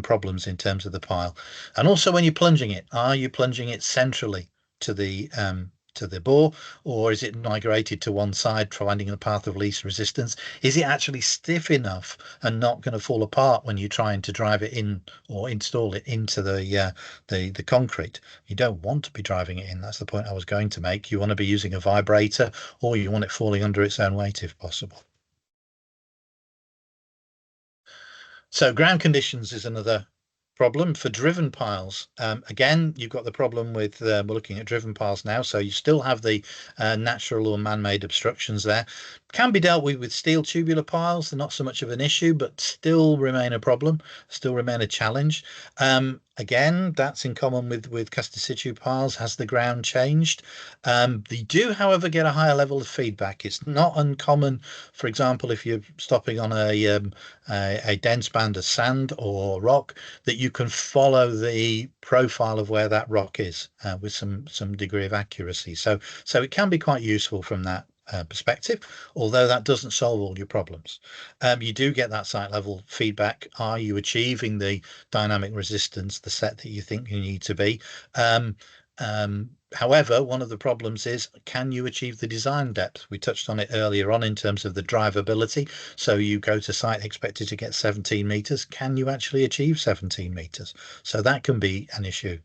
problems in terms of the pile. And also when you're plunging it, are you plunging it centrally to the bore, or is it migrated to one side, finding a path of least resistance? Is it actually stiff enough and not going to fall apart when you're trying to drive it in or install it into the concrete? You don't want to be driving it in. That's the point I was going to make. You want to be using a vibrator, or you want it falling under its own weight if possible. So ground conditions is another problem for driven piles. Again, you've got the problem with we're looking at driven piles now, so you still have the natural or man-made obstructions there. Can be dealt with steel tubular piles. They're not so much of an issue, but still remain a problem, still remain a challenge. Again, that's in common with cast in situ piles. Has the ground changed? They do, however, get a higher level of feedback. It's not uncommon, for example, if you're stopping on a dense band of sand or rock, that you can follow the profile of where that rock is with some degree of accuracy. So it can be quite useful from that perspective, although that doesn't solve all your problems. You do get that site level feedback. Are you achieving the dynamic resistance, the set that you think you need to be? However, one of the problems is, can you achieve the design depth? We touched on it earlier on in terms of the drivability. So you go to site expected to get 17 meters. Can you actually achieve 17 meters? So that can be an issue.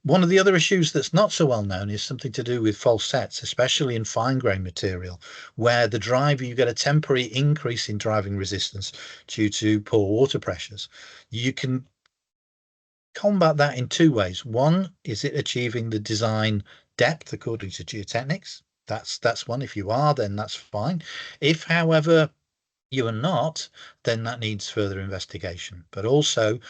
One of the other issues that's not so well known is something to do with false sets, especially in fine grain material, where the driver, you get a temporary increase in driving resistance due to poor water pressures. You can combat that in two ways. One, is it achieving the design depth according to geotechnics? That's one. If you are, then that's fine. If, however, you are not, then that needs further investigation. But also,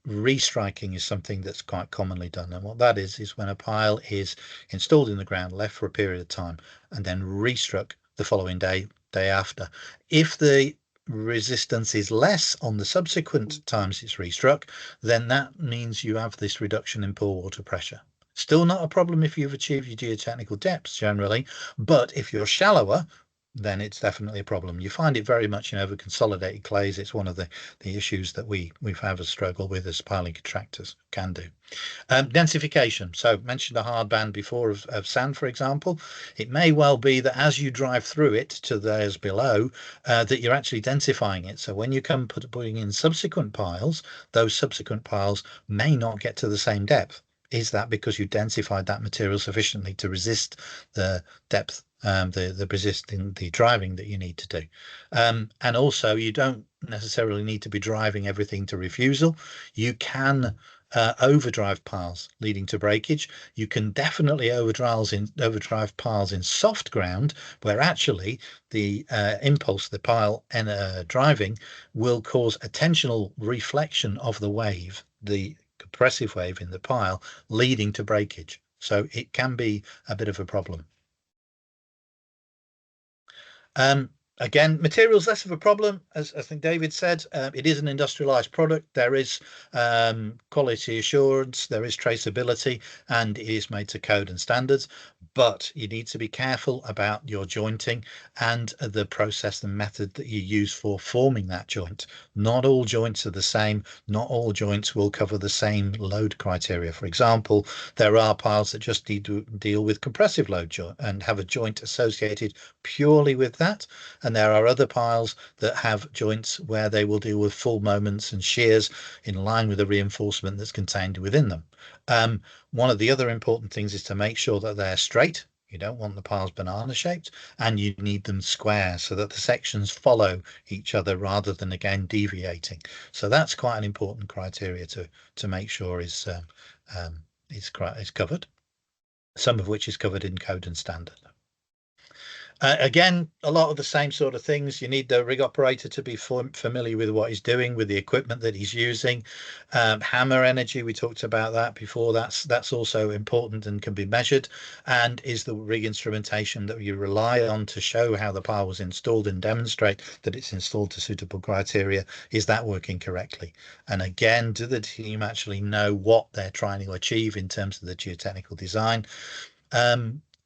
restriking is something that's quite commonly done, and what that is when a pile is installed in the ground, left for a period of time, and then restruck the following day after. If the resistance is less on the subsequent times it's restruck, then that means you have this reduction in poor water pressure. Still not a problem if you've achieved your geotechnical depths generally, but if you're shallower, then it's definitely a problem. You find it very much in over consolidated clays. It's one of the issues that we've had a struggle with as piling contractors can do. Densification. So mentioned a hard band before of sand, for example. It may well be that as you drive through it to those below, that you're actually densifying it. So when you come putting in subsequent piles, those subsequent piles may not get to the same depth. Is that because you densified that material sufficiently to resist the depth, the resisting the driving that you need to do? And also, you don't necessarily need to be driving everything to refusal. You can overdrive piles leading to breakage. You can definitely overdrive piles in soft ground, where actually the impulse, the pile driving, will cause a tensional reflection of the wave, the compressive wave in the pile, leading to breakage. So it can be a bit of a problem. Again, materials less of a problem, as I think David said. It is an industrialized product. There is quality assurance, there is traceability, and it is made to code and standards. But you need to be careful about your jointing and the process and method that you use for forming that joint. Not all joints are the same. Not all joints will cover the same load criteria. For example, there are piles that just need to deal with compressive load joint and have a joint associated purely with that. And there are other piles that have joints where they will deal with full moments and shears in line with the reinforcement that's contained within them. One of the other important things is to make sure that they're straight. You don't want the piles banana shaped, and you need them square so that the sections follow each other rather than again deviating. So that's quite an important criteria to make sure is covered. Some of which is covered in code and standard. Again, a lot of the same sort of things. You need the rig operator to be familiar with what he's doing, with the equipment that he's using. Hammer energy, we talked about that before. That's also important and can be measured. And is the rig instrumentation that you rely on to show how the pile was installed and demonstrate that it's installed to suitable criteria, is that working correctly? And again, do the team actually know what they're trying to achieve in terms of the geotechnical design?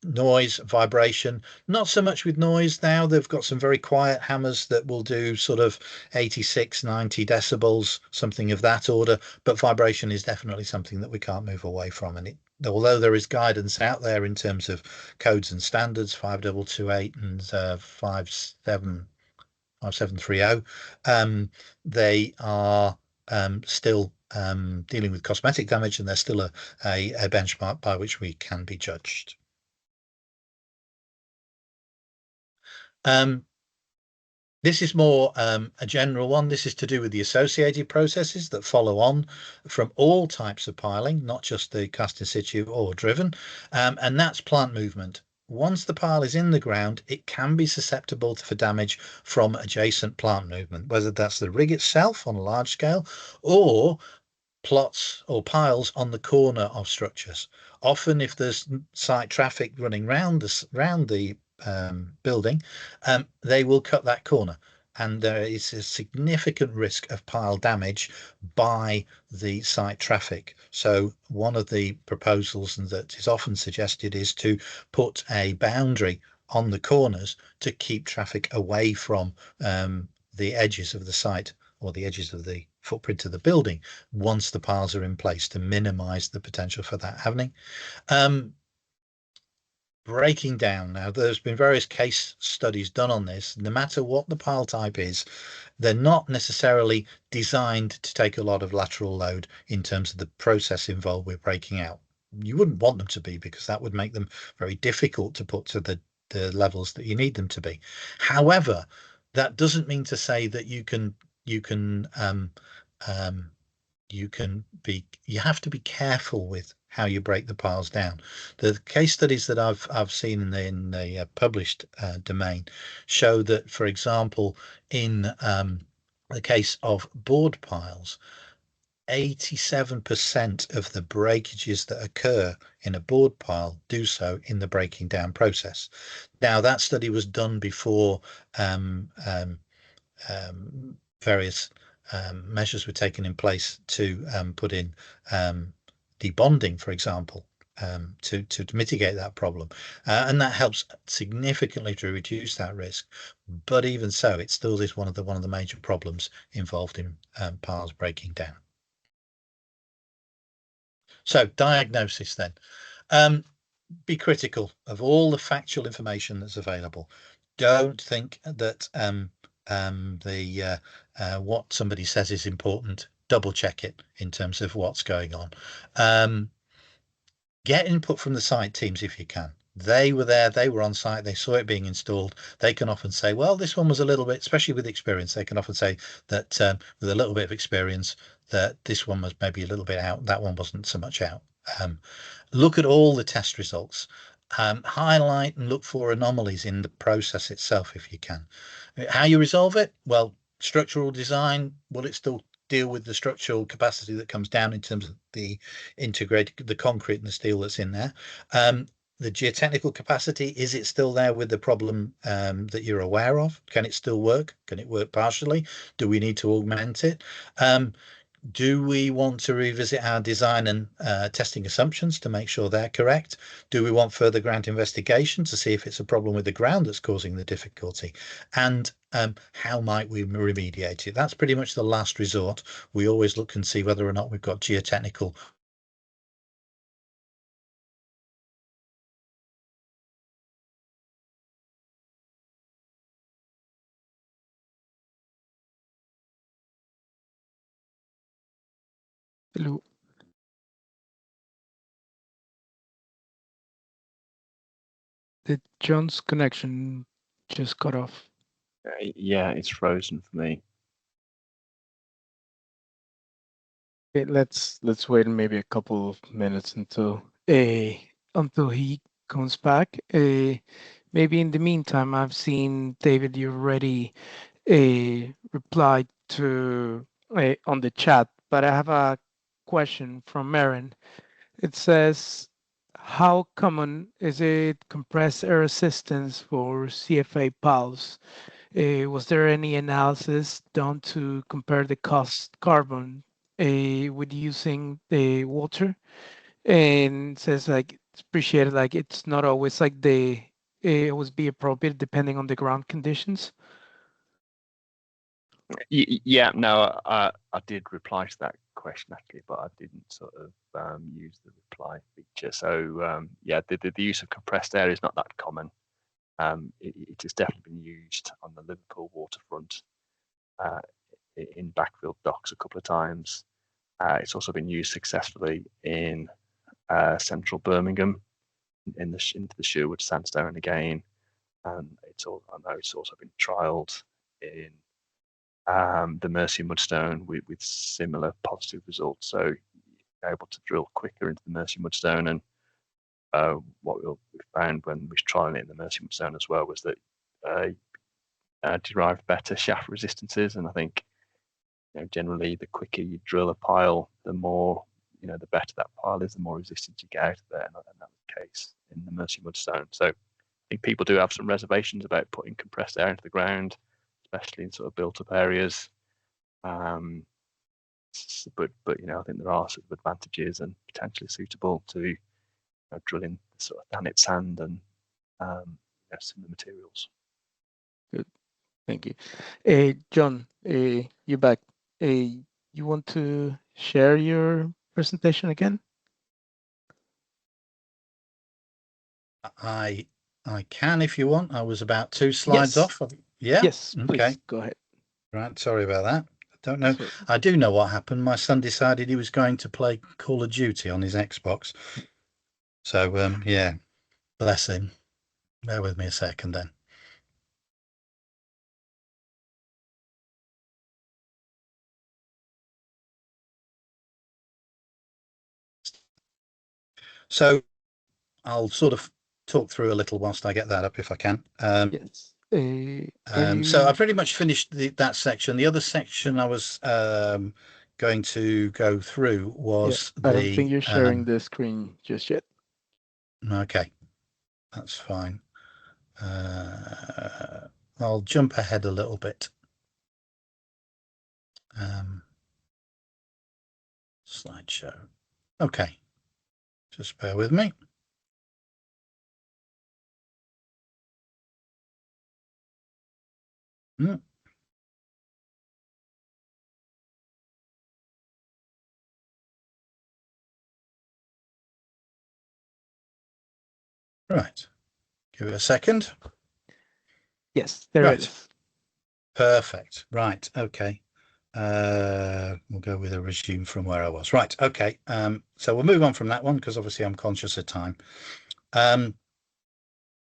Noise, vibration, not so much with noise now. They've got some very quiet hammers that will do sort of 86, 90 decibels, something of that order, but vibration is definitely something that we can't move away from. And although there is guidance out there in terms of codes and standards, 5228 and 5730, they are still dealing with cosmetic damage, and there's still a benchmark by which we can be judged. This is more a general one. This is to do with the associated processes that follow on from all types of piling, not just the cast in situ or driven, and that's plant movement. Once the pile is in the ground, it can be susceptible for damage from adjacent plant movement, whether that's the rig itself on a large scale or plots or piles on the corner of structures. Often, if there's site traffic running round the building, they will cut that corner, and there is a significant risk of pile damage by the site traffic. So one of the proposals that is often suggested is to put a boundary on the corners to keep traffic away from the edges of the site or the edges of the footprint of the building once the piles are in place, to minimize the potential for that happening. Breaking down. Now, there's been various case studies done on this. No matter what the pile type is, they're not necessarily designed to take a lot of lateral load in terms of the process involved with breaking out. You wouldn't want them to be, because that would make them very difficult to put to the levels that you need them to be. However, that doesn't mean to say that you have to be careful with how you break the piles down. The case studies that I've seen in the published domain show that, for example, in the case of board piles, 87% of the breakages that occur in a board pile do so in the breaking down process. Now, that study was done before various measures were taken in place to put in debonding, for example. to mitigate that problem, and that helps significantly to reduce that risk. But even so, it still is one of the major problems involved in piles breaking down. So diagnosis then. Be critical of all the factual information that's available. Don't think that what somebody says is important. Double check it in terms of what's going on. Get input from the site teams if you can. They were there, they were on site, they saw it being installed. They can often say, well, this one was a little bit, especially with experience, they can often say that with a little bit of experience, that this one was maybe a little bit out, that one wasn't so much out. Look at all the test results. Highlight and look for anomalies in the process itself if you can. How you resolve it? Well, structural design, will it still deal with the structural capacity that comes down in terms of the integrated, the concrete and the steel that's in there? The geotechnical capacity, is it still there with the problem that you're aware of? Can it still work? Can it work partially? Do we need to augment it? Do we want to revisit our design and testing assumptions to make sure they're correct? Do we want further ground investigation to see if it's a problem with the ground that's causing the difficulty? And how might we remediate it? That's pretty much the last resort. We always look and see whether or not we've got geotechnical. Hello. Did John's connection just cut off? Yeah, it's frozen for me. Okay, let's wait maybe a couple of minutes until he comes back. Maybe in the meantime, I've seen David, you already replied to on the chat, but I have a question from Marin. It says, how common is it compressed air resistance for CFA piles? Was there any analysis done to compare the cost carbon with using the water? And it says like it's appreciated, like it's not always like it always be appropriate depending on the ground conditions. Yeah, no, I did reply to that question actually, but I didn't sort of use the reply feature. So yeah, the use of compressed air is not that common. It has definitely been used on the Liverpool waterfront in backfill docks a couple of times. It's also been used successfully in central Birmingham into the Sherwood sandstone again, and I know it's also been trialled in the Mersey mudstone with similar positive results. So you're able to drill quicker into the Mersey mudstone, and what we found when we were trialing it in the Mersey mudstone as well was that derived better shaft resistances. And I think generally the quicker you drill a pile, the more the better that pile is, the more resistance you get out of there, and that was the case in the Mersey mudstone. So I think people do have some reservations about putting compressed air into the ground, especially in sort of built-up areas. But I think there are sort of advantages and potentially suitable to drilling sort of thanate sand and similar materials. Good, thank you. John, you're back. You want to share your presentation again? I can if you want. I was about 2 slides off. Yeah. Yes, okay. Please go ahead. Right. Sorry about that. I don't know. I do know what happened. My son decided he was going to play Call of Duty on his Xbox. So yeah, bless him. Bear with me a second then. So I'll sort of talk through a little whilst I get that up if I can. Yes. So I pretty much finished that section. The other section I was going to go through was I don't think you're sharing the screen just yet. Okay, that's fine. I'll jump ahead a little bit. Slideshow. Okay. Just bear with me. Right. Give it a second. Yes, there Right. it is. Perfect. Right. Okay. We'll go with a resume from where I was. Right. Okay. So we'll move on from that one because obviously I'm conscious of time.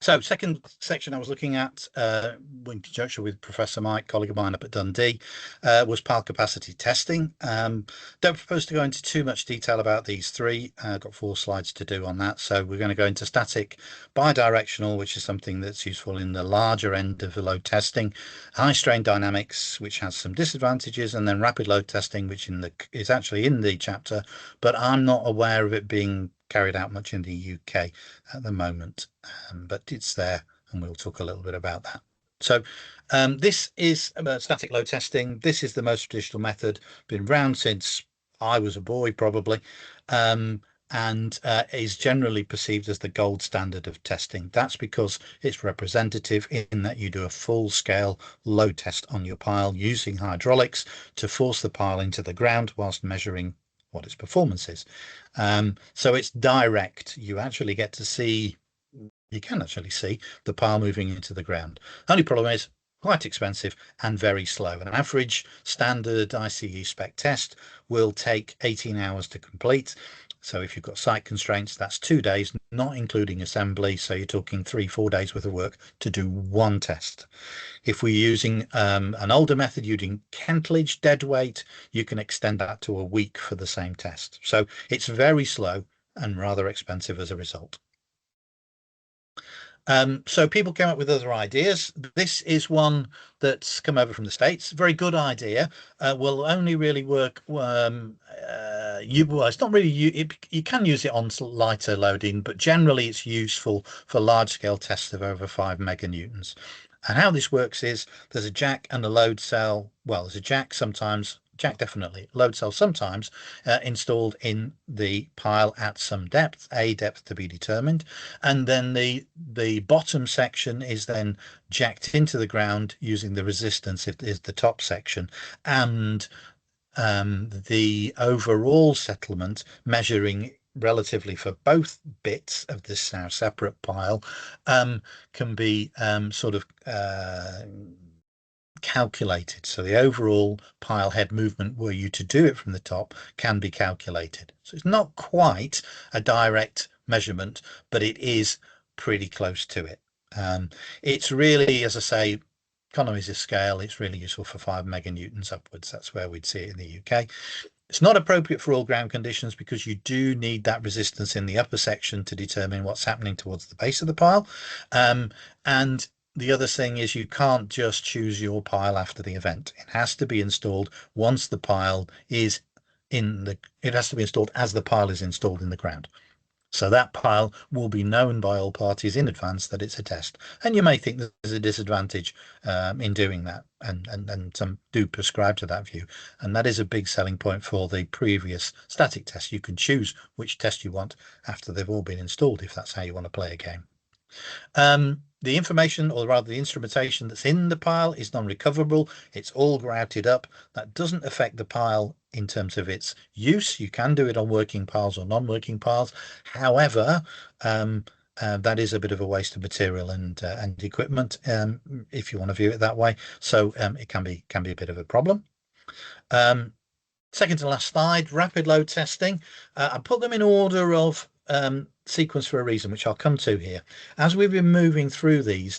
So second section I was looking at in conjunction with Professor Mike, colleague of mine up at Dundee, was pile capacity testing. Don't propose to go into too much detail about these three. I've got 4 slides to do on that. So we're going to go into static, bidirectional, which is something that's useful in the larger end of the load testing, high strain dynamics, which has some disadvantages, and then rapid load testing, which is actually in the chapter, but I'm not aware of it being carried out much in the UK at the moment, but it's there, and we'll talk a little bit about that. So this is static load testing. This is the most traditional method, been around since I was a boy probably, and is generally perceived as the gold standard of testing. That's because it's representative in that you do a full scale load test on your pile using hydraulics to force the pile into the ground whilst measuring what its performance is. So it's direct. You can actually see the pile moving into the ground. Only problem is quite expensive and very slow. An average standard ICE spec test will take 18 hours to complete. So if you've got site constraints, that's 2 days, not including assembly. So you're talking 3-4 days worth of work to do one test. If we're using an older method using Kentledge dead weight, you can extend that to a week for the same test. So it's very slow and rather expensive as a result. So people came up with other ideas. This is one that's come over from the States. Very good idea. Will only really work. It's not really. You can use it on lighter loading, but generally it's useful for large-scale tests of over 5 meganewtons. And how this works is there's a jack and a load cell. Well, there's a jack sometimes. Jack definitely, load cell sometimes, installed in the pile at some depth, a depth to be determined, and then the bottom section is then jacked into the ground using the resistance if it is the top section, and the overall settlement measuring relatively for both bits of this now separate pile can be sort of calculated. So the overall pile head movement, were you to do it from the top, can be calculated. So it's not quite a direct measurement, but it is pretty close to it. It's really, as I say, economies of scale. It's really useful for 5 meganewtons upwards. That's where we'd see it in the UK. It's not appropriate for all ground conditions because you do need that resistance in the upper section to determine what's happening towards the base of the pile. And the other thing is you can't just choose your pile after the event. It has to be installed once the pile is it has to be installed as the pile is installed in the ground. So that pile will be known by all parties in advance that it's a test. And you may think there's a disadvantage in doing that, and some do prescribe to that view. And that is a big selling point for the previous static test. You can choose which test you want after they've all been installed, if that's how you want to play a game. The information, or rather the instrumentation that's in the pile, is non-recoverable. It's all grouted up. That doesn't affect the pile in terms of its use. You can do it on working piles or non-working piles. However, that is a bit of a waste of material and equipment, if you want to view it that way. So it can be a bit of a problem. Second to last slide, rapid load testing. I put them in order of sequence for a reason, which I'll come to here. As we've been moving through these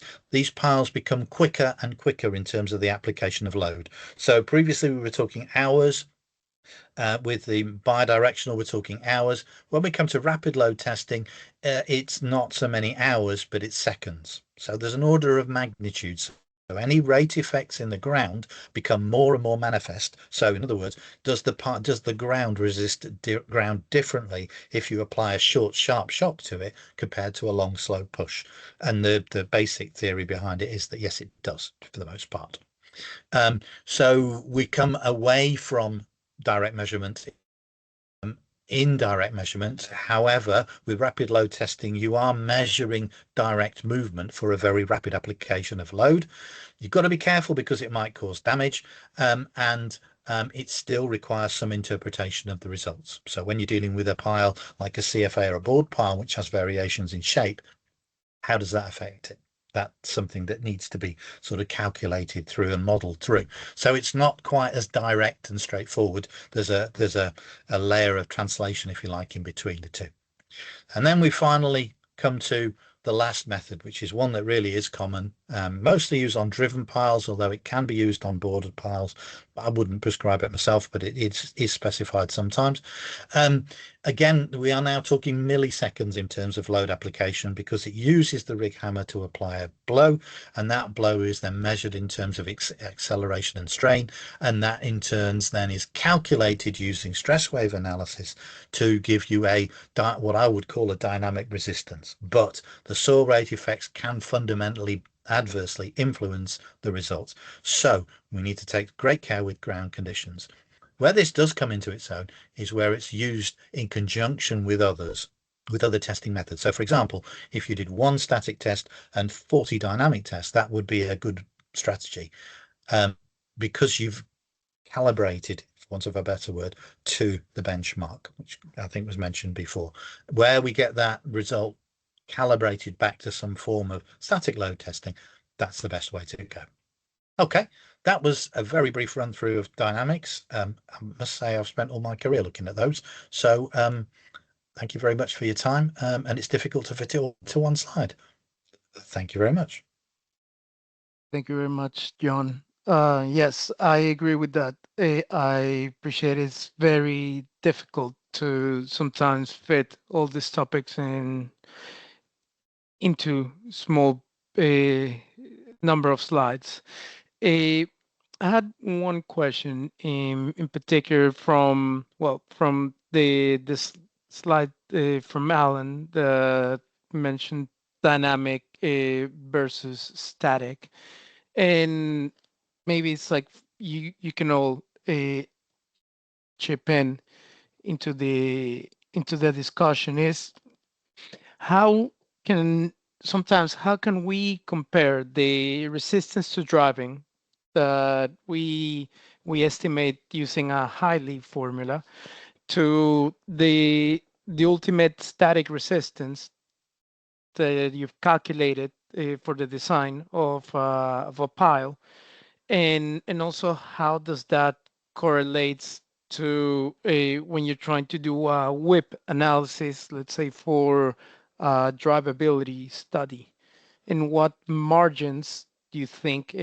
piles become quicker and quicker in terms of the application of load. So previously we were talking hours. With the bidirectional, we're talking hours. When we come to rapid load testing, it's not so many hours, but it's seconds. So there's an order of magnitudes. So any rate effects in the ground become more and more manifest. So in other words, does the ground resist ground differently if you apply a short, sharp shock to it compared to a long, slow push? And the basic theory behind it is that yes, it does for the most part. So we come away from direct measurement indirect measurements. However, with rapid load testing, you are measuring direct movement for a very rapid application of load. You've got to be careful because it might cause damage, and it still requires some interpretation of the results. So when you're dealing with a pile like a CFA or a board pile, which has variations in shape, how does that affect it? That's something that needs to be sort of calculated through and modeled through. So it's not quite as direct and straightforward. There's a layer of translation, if you like, in between the two. And then we finally come to the last method, which is one that really is common, mostly used on driven piles, although it can be used on boarded piles. I wouldn't prescribe it myself, but it is specified sometimes. Again, we are now talking milliseconds in terms of load application because it uses the rig hammer to apply a blow, and that blow is then measured in terms of acceleration and strain, and that in turns then is calculated using stress wave analysis to give you what I would call a dynamic resistance. But the saw rate effects can fundamentally adversely influence the results. So we need to take great care with ground conditions. Where this does come into its own is where it's used in conjunction with other testing methods. So for example, if you did one static test and 40 dynamic tests, that would be a good strategy, because you've calibrated, for want of a better word, to the benchmark, which I think was mentioned before. Where we get that result calibrated back to some form of static load testing, that's the best way to go. Okay, that was a very brief run through of dynamics. I must say I've spent all my career looking at those. So thank you very much for your time. And it's difficult to fit it all to one slide. Thank you very much. Thank you very much, John. Yes, I agree with that. I appreciate it's very difficult to sometimes fit all these topics into small number of slides. I had one question in particular from this slide from Alan that mentioned dynamic versus static, and maybe it's like you can all chip in into the discussion is how can we compare the resistance to driving that we estimate using a Hiley formula to the ultimate static resistance that you've calculated for the design of a pile, and also how does that correlates to when you're trying to do a whip analysis, let's say for drivability study, and what margins do you think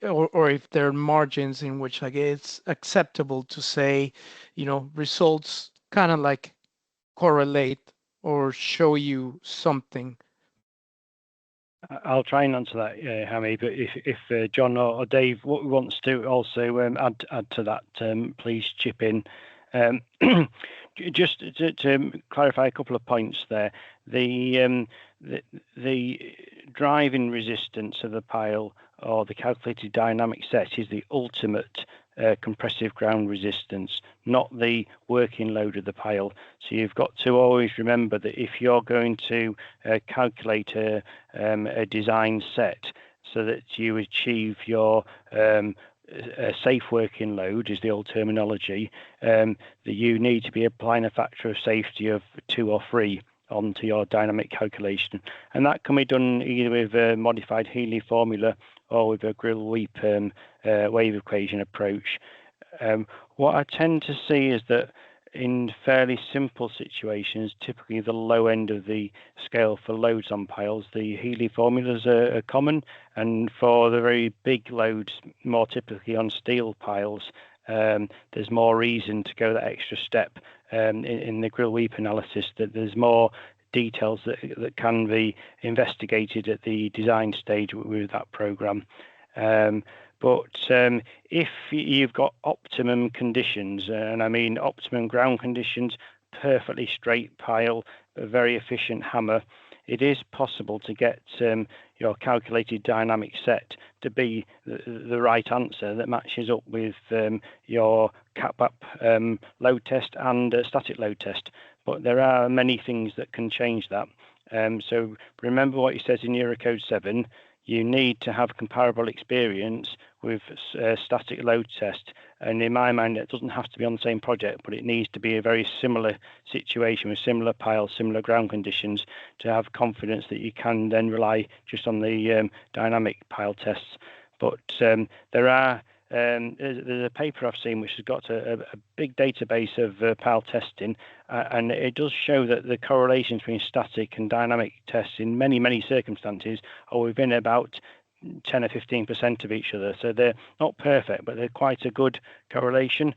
or if there are margins in which like it's acceptable to say, results kind of like correlate or show you something? I'll try and answer that, Hammy. But if John or Dave wants to also add to that, please chip in. Just to clarify a couple of points there, the driving resistance of the pile or the calculated dynamic set is the ultimate compressive ground resistance, not the working load of the pile. So you've got to always remember that if you're going to calculate a design set so that you achieve your a safe working load is the old terminology, that you need to be applying a factor of safety of 2 or 3 onto your dynamic calculation, and that can be done either with a modified Healy formula or with a grill weep wave equation approach. What I tend to see is that in fairly simple situations, typically the low end of the scale for loads on piles, the Healy formulas are common, and for the very big loads, more typically on steel piles, there's more reason to go that extra step in the grill weep analysis, that there's more details that can be investigated at the design stage with that program. But if you've got optimum conditions, and I mean optimum ground conditions, perfectly straight pile, a very efficient hammer, it is possible to get your calculated dynamic set to be the right answer that matches up with your cap-up load test and a static load test, but there are many things that can change that. So remember what it says in Eurocode 7, you need to have comparable experience with static load test. And in my mind, it doesn't have to be on the same project, but it needs to be a very similar situation with similar piles, similar ground conditions to have confidence that you can then rely just on the dynamic pile tests. But there's a paper I've seen which has got a big database of pile testing, and it does show that the correlations between static and dynamic tests in many circumstances are within about 10 or 15% of each other. So they're not perfect, but they're quite a good correlation.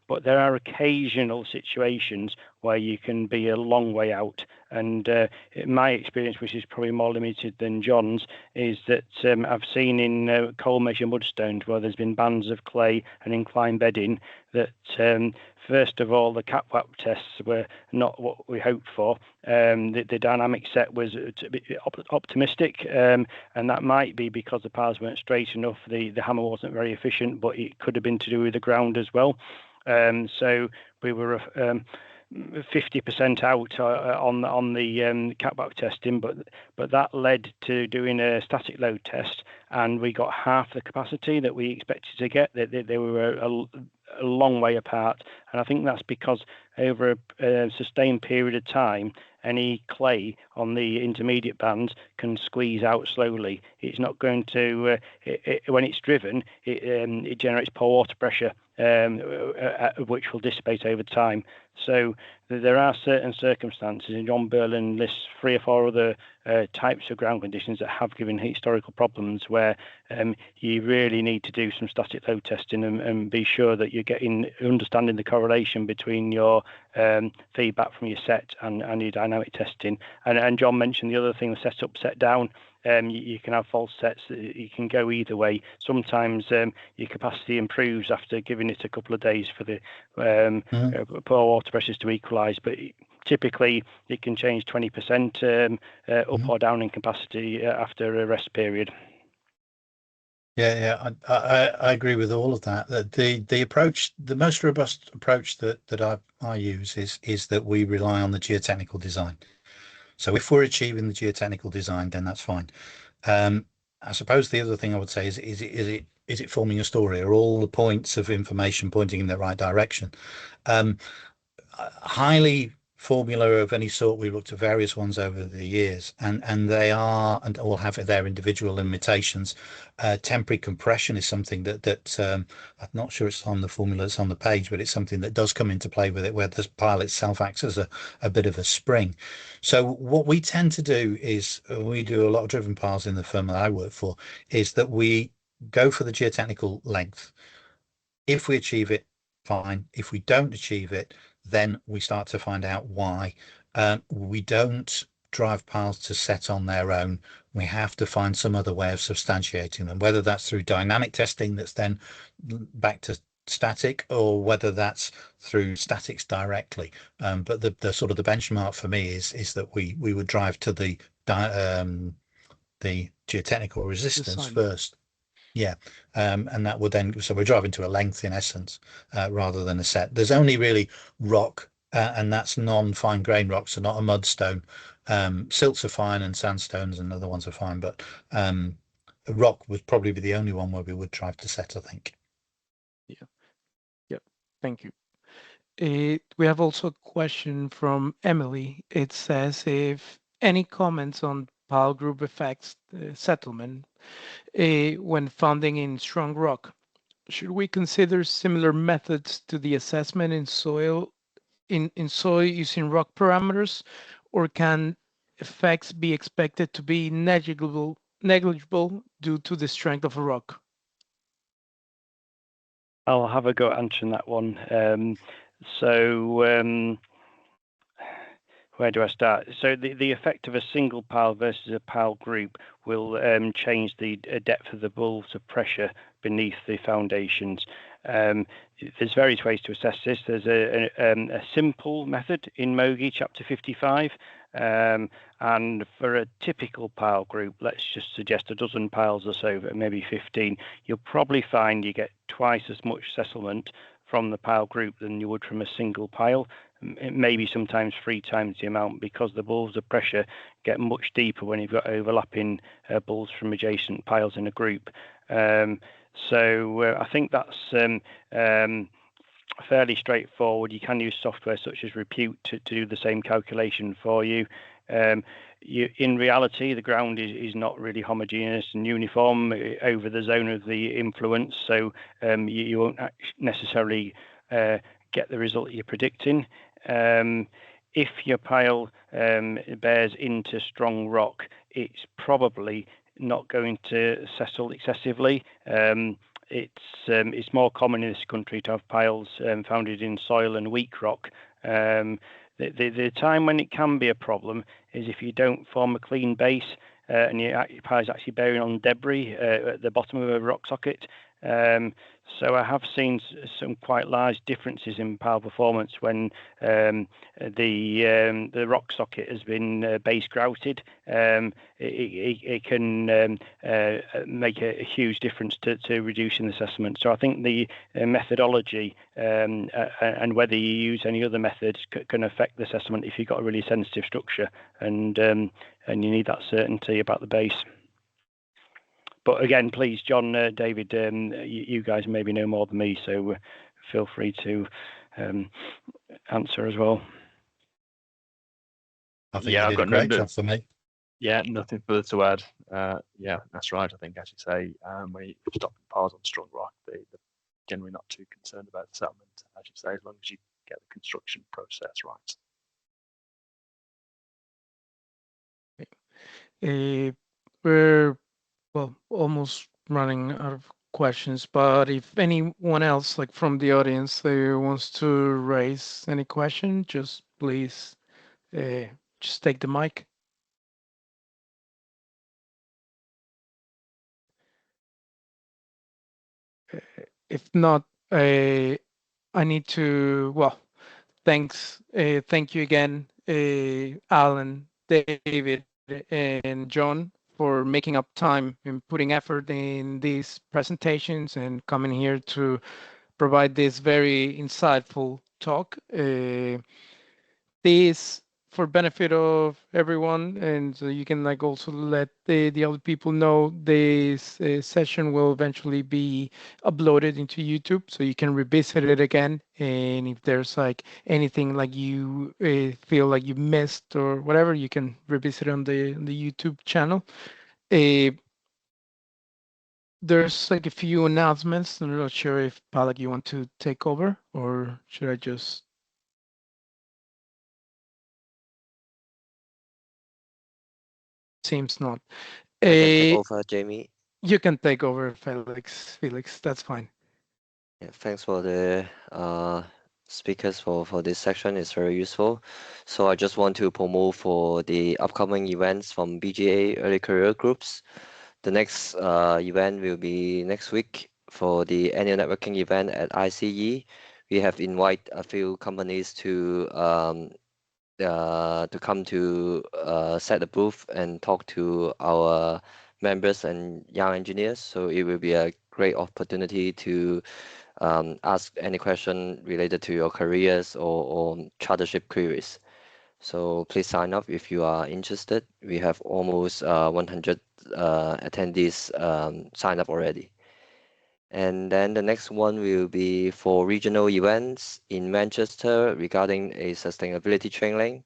But there are occasional situations where you can be a long way out. And in my experience, which is probably more limited than John's, is that I've seen in coal measure mudstones where there's been bands of clay and inclined bedding that first of all, the cap-wap tests were not what we hoped for. The dynamic set was a bit optimistic, and that might be because the piles weren't straight enough. The hammer wasn't very efficient, but it could have been to do with the ground as well. So we were 50% out on the cap-wap testing, but that led to doing a static load test, and we got half the capacity that we expected to get. They were a long way apart, and I think that's because over a sustained period of time, any clay on the intermediate bands can squeeze out slowly. It's not going to when it's driven, it generates poor water pressure, which will dissipate over time. So there are certain circumstances, and John Berlin lists 3 or 4 other types of ground conditions that have given historical problems where you really need to do some static load testing and be sure that you're understanding the correlation between your feedback from your set and your dynamic testing. And John mentioned the other thing, the set up, set down. You can have false sets. You can go either way. Sometimes your capacity improves after giving it a couple of days for the poor water pressures to equalise, but typically it can change 20% up or down in capacity after a rest period. Yeah, I agree with all of that. The approach, the most robust approach that I use is that we rely on the geotechnical design. So if we're achieving the geotechnical design, then that's fine. I suppose the other thing I would say is it forming a story? Are all the points of information pointing in the right direction? Highly formula of any sort, we looked at various ones over the years, and they are and all have their individual limitations. Temporary compression is something that I'm not sure it's on the formula that's on the page, but it's something that does come into play with it, where the pile itself acts as a bit of a spring. So what we tend to do is, we do a lot of driven piles in the firm that I work for, is that we go for the geotechnical length. If we achieve it, fine. If we don't achieve it, then we start to find out why. We don't drive piles to set on their own. We have to find some other way of substantiating them, whether that's through dynamic testing that's then back to static, or whether that's through statics directly. But the sort of the benchmark for me is that we would drive to the geotechnical resistance first. Yeah, and that would then, so we're driving to a length in essence, rather than a set. There's only really rock, and that's non-fine grain rock, so not a mudstone. Silts are fine, and sandstones and other ones are fine, but rock would probably be the only one where we would drive to set, I think. Yeah, thank you. We have also a question from Emily. It says, if any comments on pile group effects settlement when founding in strong rock, should we consider similar methods to the assessment in soil using rock parameters, or can effects be expected to be negligible due to the strength of a rock? I'll have a go at answering that one. Where do I start? So the effect of a single pile versus a pile group will change the depth of the bulbs of pressure beneath the foundations. There's various ways to assess this. There's a simple method in MOGE chapter 55, and for a typical pile group, let's just suggest a dozen piles or so, maybe 15, you'll probably find you get twice as much settlement from the pile group than you would from a single pile. It may be sometimes 3 times the amount, because the bulbs of pressure get much deeper when you've got overlapping bulbs from adjacent piles in a group. So I think that's fairly straightforward. You can use software such as Repute to do the same calculation for you. In reality, the ground is not really homogeneous and uniform over the zone of the influence, so you won't necessarily get the result you're predicting. If your pile bears into strong rock, it's probably not going to settle excessively. It's more common in this country to have piles founded in soil and weak rock. The time when it can be a problem is if you don't form a clean base and your pile is actually bearing on debris at the bottom of a rock socket. So I have seen some quite large differences in pile performance when the rock socket has been base grouted. It can make a huge difference to reducing the assessment. So I think the methodology and whether you use any other methods can affect the assessment if you've got a really sensitive structure and you need that certainty about the base. But again, please, John, David, you guys maybe know more than me, so feel free to answer as well. I think you did a great job for me. Yeah, nothing further to add. Yeah, that's right. I think, as you say, when you stop piles on strong rock, they're generally not too concerned about the settlement, as you say, as long as you get the construction process right. We're almost running out of questions, but if anyone else, like from the audience, wants to raise any question, just please just take the mic. If not, I need to, thank you again, Alan, David, and John, for making up time and putting effort in these presentations and coming here to provide this very insightful talk. This for benefit of everyone, and so you can like also let the other people know this session will eventually be uploaded into YouTube, so you can revisit it again. And if there's like anything like you feel like you missed or whatever, you can revisit on the YouTube channel. There's like a few announcements. I'm not sure if Palak, you want to take over, or should I just? Seems not. I can take over, Jamie. You can take over, Felix. That's fine. Yeah, thanks for the speakers for this section. It's very useful. So I just want to promote for the upcoming events from BGA Early Career Groups. The next event will be next week for the annual networking event at ICE. We have invited a few companies to come to set a booth and talk to our members and young engineers. So it will be a great opportunity to ask any question related to your careers or chartership queries. So please sign up if you are interested. We have almost 100 attendees signed up already. And then the next one will be for regional events in Manchester regarding a sustainability training.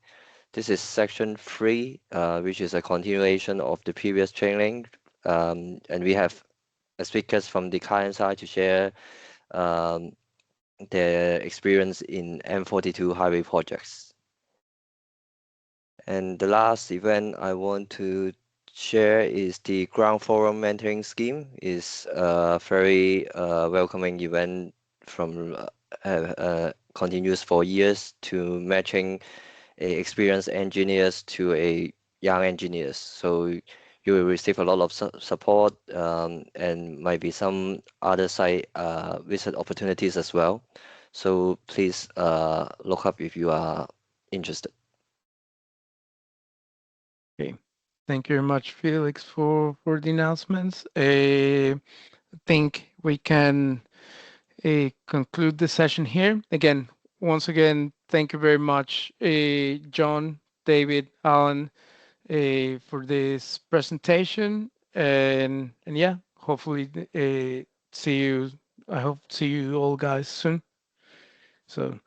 This is section 3, which is a continuation of the previous training. And we have speakers from the client side to share their experience in M42 highway projects. And the last event I want to share is the Ground Forum Mentoring Scheme. Is a very welcoming event from continues for years to matching experienced engineers to a young engineers. So you will receive a lot of support and might be some other site visit opportunities as well. So please look up if you are interested. Okay, thank you very much, Felix, for the announcements. I think we can conclude the session here. Again, once again, thank you very much, John, David, Alan, for this presentation. And yeah, hopefully see you. I hope to see you all guys soon. So